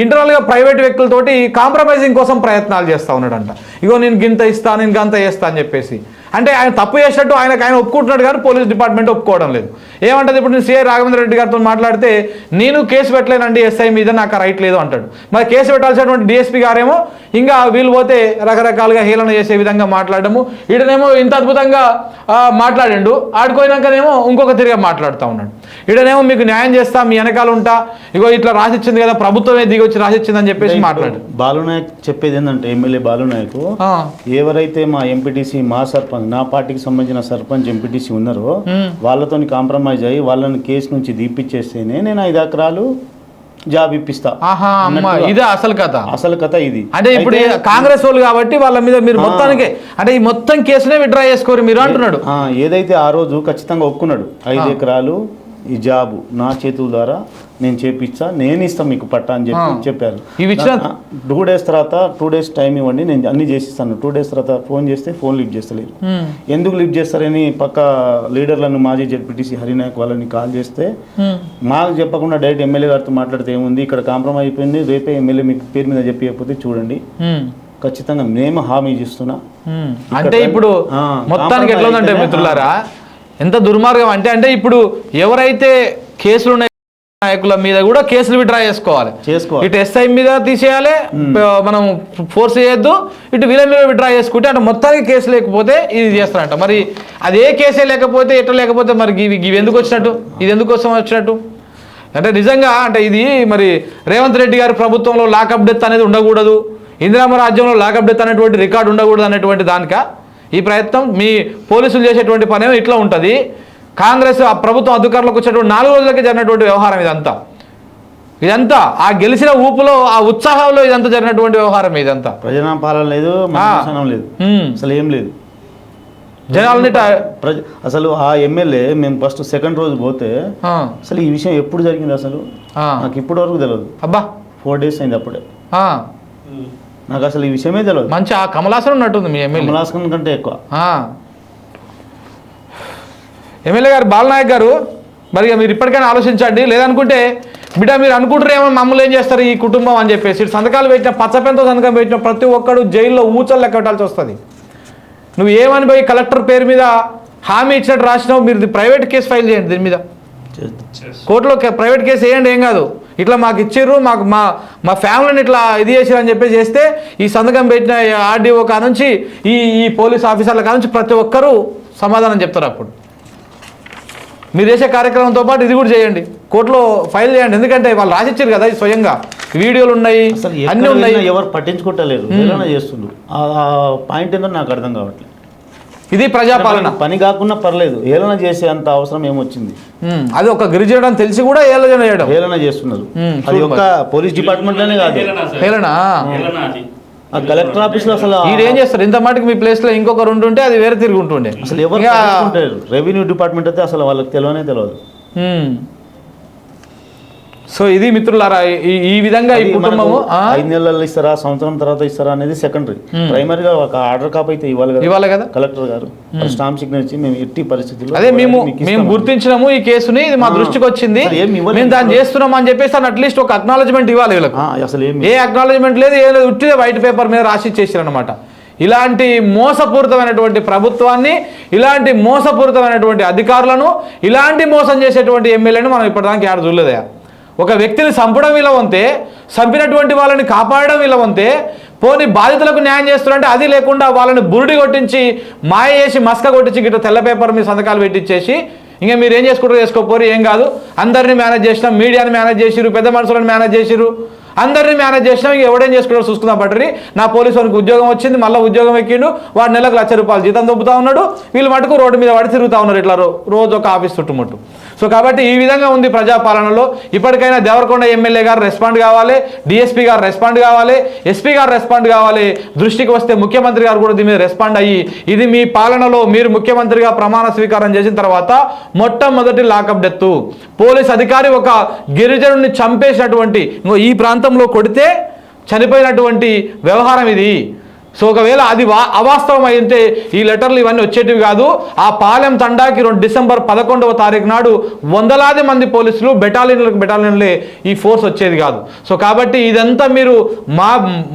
ఇంటర్నల్గా ప్రైవేట్ వ్యక్తులతోటి కాంప్రమైజింగ్ కోసం ప్రయత్నాలు చేస్తూ ఉన్నాడంట. ఇగో నేను గింత ఇస్తా, నేను గంత చేస్తా అని చెప్పేసి. అంటే ఆయన తప్పు చేసినట్టు ఆయన ఒప్పుకుంటున్నాడు, కానీ పోలీస్ డిపార్ట్మెంట్ ఒప్పుకోవడం లేదు. ఏమంటది ఇప్పుడు నేను సిఐ రాఘవేంద్ర రెడ్డి గారితో మాట్లాడితే నేను కేసు పెట్టలేనండి ఎస్ఐ మీద, నాకు రైట్ లేదు అంటాడు. మరి కేసు పెట్టాల్సినటువంటి డిఎస్పీ గారేమో ఇంకా వీళ్ళు పోతే రకరకాలుగా హేళన చేసే విధంగా మాట్లాడము, ఈడనేమో ఇంత అద్భుతంగా మాట్లాడిండు, ఆడుకోయినాకనేమో ఇంకొక తిరిగి మాట్లాడుతూ ఉన్నాడు. ఈడనేమో మీకు న్యాయం చేస్తా, మీ వెనకాల ఉంటా, ఇగో ఇట్లా రాసిచ్చింది కదా ప్రభుత్వమే దిగి వచ్చి రాసిచ్చింది అని చెప్పేసి మాట్లాడు. బాలునాయక్ చెప్పేది ఏంటంటే ఎమ్మెల్యే బాలునాయక్ ఎవరైతే మా ఎంపీటీసీ మా సర్పంచ్ నా పార్టీకి సంబంధించిన సర్పంచ్ ఎంపీటీసీ ఉన్నారో వాళ్ళతో కాంప్రమైజ్ అయ్యి వాళ్ళని కేసు నుంచి దీపిచ్చేస్తేనే నేను 5 ఎకరాలు జాబ్ ఇప్పిస్తా. ఇదే అసలు కథ. అసలు కథ ఇది. అంటే ఇప్పుడు కాంగ్రెస్ వాళ్ళు కాబట్టి వాళ్ళ మీద మీరు మొత్తానికి అంటే ఈ మొత్తం కేసునే విత్డ్రా చేసుకోరు మీరు అంటున్నాడు. ఏదైతే ఆ రోజు ఖచ్చితంగా ఒప్పుకున్నాడు 5 ఎకరాలు ఈ జాబు నా చేతుల ద్వారా నేను చేపిస్తా, నేను ఇస్తాను మీకు పట్టా అని చెప్పారు. 2 days తర్వాత 2 days టైం ఇవ్వండి, నేను అన్ని చేసిస్తాను. 2 days తర్వాత ఫోన్ చేస్తే ఫోన్ లిఫ్ట్ చేస్తలేరు. ఎందుకు లిఫ్ట్ చేస్తారని పక్క లీడర్లను మాజీ జెడ్పీటీసీ హరినాయక్ వాళ్ళని కాల్ చేస్తే మాకు చెప్పకుండా డైరెక్ట్ ఎమ్మెల్యే గారితో మాట్లాడితే ఏముంది ఇక్కడ కాంప్రమైజ్ అయిపోయింది, రేపే ఎమ్మెల్యే మీకు పేరు మీద చెప్పకపోతే చూడండి ఖచ్చితంగా మేము హామీ ఇస్తున్నా. అంటే ఇప్పుడు మొత్తానికి ఎట్లా ఉందంటే మిత్రులారా ఎంత దుర్మార్గం అంటే ఇప్పుడు ఎవరైతే కేసులు ఉన్నాయి నాయకుల మీద కూడా కేసులు విత్డ్రా చేసుకోవాలి. ఇటు ఎస్ఐ మీద తీసేయాలి, మనం ఫోర్స్ చేయొద్దు, ఇటు వీళ్ళ మీద విత్డ్రా చేసుకుంటే అంటే మొత్తానికి కేసు లేకపోతే ఇది చేస్తారంట. మరి అదే కేసే లేకపోతే ఎట్లా లేకపోతే మరి ఇవి ఎందుకు వచ్చినట్టు, ఇది ఎందుకోసం వచ్చినట్టు? అంటే నిజంగా అంటే ఇది మరి రేవంత్ రెడ్డి గారి ప్రభుత్వంలో లాకప్ డెత్ అనేది ఉండకూడదు, ఇందిరామ రాజ్యంలో లాకప్ డెత్ అనేటువంటి రికార్డు ఉండకూడదు అనేటువంటి దానిక ఈ ప్రయత్నం. మీ పోలీసులు చేసేటువంటి పనేమో ఇట్లా ఉంటుంది. కాంగ్రెస్ ప్రభుత్వం అధికారంలోకి వచ్చేటువంటి 4 రోజులకే జరిగినటువంటి వ్యవహారం ఇదంతా. ఇదంతా ఆ గెలిచిన ఊపులో ఆ ఉత్సాహంలో ఇదంతా జరిగినటువంటి వ్యవహారం ఇదంతా. ప్రజా పాలన లేదు, మనసనం లేదు, అసలు ఏం లేదు. జనాలని అసలు ఆ ఎమ్మెల్యే మేము ఫస్ట్ సెకండ్ రోజు పోతే అసలు ఈ విషయం ఎప్పుడు జరిగింది అసలు నాకు ఇప్పటి వరకు తెలియదు. అబ్బా 4 days అయింది అప్పుడే. నాకు అసలు ఈ విషయమే తెలియదు. మంచి ఆ కమలాసనం ఉన్నట్టుంది మీ ఎమ్మెల్యే. కమలాసనం కంటే ఎక్కువ. ఎమ్మెల్యే గారు బాలనాయక్ గారు, మరి మీరు ఇప్పటికైనా ఆలోచించండి. లేదనుకుంటే బిడ్డ మీరు అనుకుంటారేమో మమ్మల్ని ఏం చేస్తారు ఈ కుటుంబం అని చెప్పేసి సంతకాలు పెట్టిన పచ్చపెంతో సంతకం పెట్టిన ప్రతి ఒక్కడు జైల్లో ఊచలు లెక్క పెట్టాల్సి వస్తుంది. నువ్వు ఏమని పోయి కలెక్టర్ పేరు మీద హామీ ఇచ్చినట్టు రాసినావు, మీరు ప్రైవేట్ కేసు ఫైల్ చేయండి, దీని మీద కోర్టులో ప్రైవేట్ కేసు వేయండి, ఏం కాదు. ఇట్లా మాకు ఇచ్చిర్రు, మాకు మా ఫ్యామిలీని ఇట్లా ఇది చేసిరు అని చెప్పేసి చేస్తే ఈ సంతకం పెట్టిన ఆర్డీఓ కానుంచి ఈ పోలీస్ ఆఫీసర్ల కానుంచి ప్రతి ఒక్కరూ సమాధానం చెప్తారు. అప్పుడు మీరు చేసే కార్యక్రమంతో పాటు ఇది కూడా చేయండి, కోర్టులో ఫైల్ చేయండి. ఎందుకంటే వాళ్ళు రాసిచ్చారు కదా, స్వయంగా వీడియోలు ఉన్నాయి, అన్నీ ఉన్నాయి. ఎవరు పట్టించుకోవట్లేరు, చేస్తుండ్రు. ఆ పాయింట్ ఏంటో నాకు అర్థం కావట్లేదు. ఇది ప్రజాపాలన. పని కాకుండా పర్లేదు, ఏలన చేసే అంత అవసరం ఏమొచ్చింది? అది ఒక గిరిజనుడు అని తెలిసి కూడా ఏలన చేస్తున్నారు. అది ఒక పోలీస్ డిపార్ట్మెంట్ లోనే కాదు, కలెక్టర్ ఆఫీస్ లో అసలు ఏం చేస్తారు. ఇంత మటుకు మీ ప్లేస్ లో ఇంకొక 2 ఉంటే అది వేరే తిరుగుంటుండే. అసలు ఎవరు రెవెన్యూ డిపార్ట్మెంట్ అయితే అసలు వాళ్ళకి తెలియదు. సో ఇది మిత్రులారా, ఈ విధంగా ఈ కుటుంబము 5 నెలలు ఇస్తారా, సంవత్సరం తర్వాత ఇస్తారా అనేది సెకండరీ. ప్రైమరీగా ఒక ఆర్డర్ కాపీ అయితే ఇవ్వాలి కదా కలెక్టర్ గారు. స్టాంప్ సిగ్నేచర్ ఇచ్చి మేము ఎట్టి పరిస్థితుల్లో అదే మేము గుర్తించినాము ఈ కేసుని, ఇది మా దృష్టికి వచ్చింది, మేము దాన్ని చేస్తున్నాం అని చెప్పేసి అట్లీస్ట్ ఒక అక్నాలజ్మెంట్ ఇవ్వాలి వీళ్ళకి. అసలు ఏ అక్నాలజ్మెంట్ లేదు, ఏం లేదు, ఉట్టిదే వైట్ పేపర్ మీద రాసి ఇచ్చేసారు అనమాట. ఇలాంటి మోసపూరితమైనటువంటి ప్రభుత్వాన్ని, ఇలాంటి మోసపూరితమైనటువంటి అధికారులను, ఇలాంటి మోసం చేసేటువంటి ఎమ్మెల్యేను మనం ఇప్పటిదాకా యాడ చూడలేదయా. ఒక వ్యక్తిని చంపడం వీలవంతే, చంపినటువంటి వాళ్ళని కాపాడడం వీలవంతే, పోనీ బాధితులకు న్యాయం చేస్తున్నారంటే అది లేకుండా వాళ్ళని బురుడి కొట్టించి మాయ చేసి మస్క కొట్టించి గిట్ట తెల్ల పేపర్ మీద సంతకాలు పెట్టించేసి ఇంకా మీరు ఏం చేసుకుంటారో చేసుకోపోరు, ఏం కాదు, అందరినీ మేనేజ్ చేసినాం, మీడియాని మేనేజ్ చేసిరు, పెద్ద మనుషులను మేనేజ్ చేసిరు, అందరినీ మేనేజ్ చేసినాం, ఇంక ఎవడేం చేసుకుంటారో చూసుకుందాం పట్టరి. నా పోలీసు వారికి ఉద్యోగం వచ్చింది, మళ్ళీ ఉద్యోగం ఎక్కిండు, వాడు నెలకు ₹1,00,000 జీతం దొబ్బుతా ఉన్నాడు, వీళ్ళు మటుకు రోడ్డు మీద పడి తిరుగుతూ ఉన్నారు ఇట్లా రోజు ఒక ఆఫీస్ చుట్టుముట్టు. సో కాబట్టి ఈ విధంగా ఉంది ప్రజాపాలనలో. ఇప్పటికైనా దేవరకొండ ఎమ్మెల్యే గారు రెస్పాండ్ కావాలి, డిఎస్పీ గారు రెస్పాండ్ కావాలి, ఎస్పీ గారు రెస్పాండ్ కావాలి. దృష్టికి వస్తే ముఖ్యమంత్రి గారు కూడా దీని మీద రెస్పాండ్ అయ్యి, ఇది మీ పాలనలో మీరు ముఖ్యమంత్రిగా ప్రమాణ స్వీకారం చేసిన తర్వాత మొట్టమొదటి లాకప్ డెత్. పోలీస్ అధికారి ఒక గిరిజనుడిని చంపేసినటువంటి ఈ ప్రాంతంలో కొడితే చనిపోయినటువంటి వ్యవహారం ఇది. సో ఒకవేళ అది అవాస్తవం అయితే ఈ లెటర్లు ఇవన్నీ వచ్చేటివి కాదు. ఆ పాలెం తండాకి డిసెంబర్ 11వ తారీఖు నాడు వందలాది మంది పోలీసులు బెటాలియన్లే ఈ ఫోర్స్ వచ్చేది కాదు. సో కాబట్టి ఇదంతా మీరు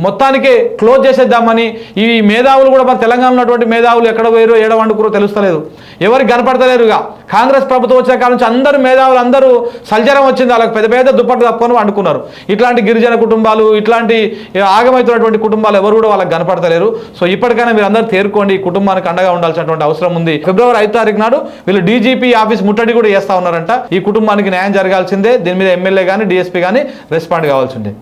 మొత్తానికే క్లోజ్ చేసేద్దామని ఈ మేధావులు కూడా మన తెలంగాణలో ఉన్నటువంటి మేధావులు ఎక్కడ పోయారో ఏడ వండుకురో తెలుస్తలేదు, ఎవరికి కనపడతలేరుగా. కాంగ్రెస్ ప్రభుత్వం వచ్చిన కాడ నుంచి అందరూ మేధావులు అందరూ సల్జరం వచ్చింది, వాళ్ళకి పెద్ద పెద్ద దుప్పట్లు తప్పుకొని వండుకున్నారు. ఇట్లాంటి గిరిజన కుటుంబాలు, ఇట్లాంటి ఆగమవుతున్నటువంటి కుటుంబాలు ఎవరు కూడా వాళ్ళకి కనపడతారు. సో ఇప్పటికైనా మీరు అందరూ తేరుకోండి, కుటుంబానికి అండగా ఉండాల్సినటువంటి అవసరం ఉంది. ఫిబ్రవరి 5వ తారీఖు నాడు వీళ్ళు డీజీపీ ఆఫీస్ ముట్టడి కూడా చేస్తా ఉన్నారంట. ఈ కుటుంబానికి న్యాయం జరగాల్సిందే, దీని మీద ఎమ్మెల్యే కానీ డిఎస్పీ కానీ రెస్పాండ్ కావాల్సిందే.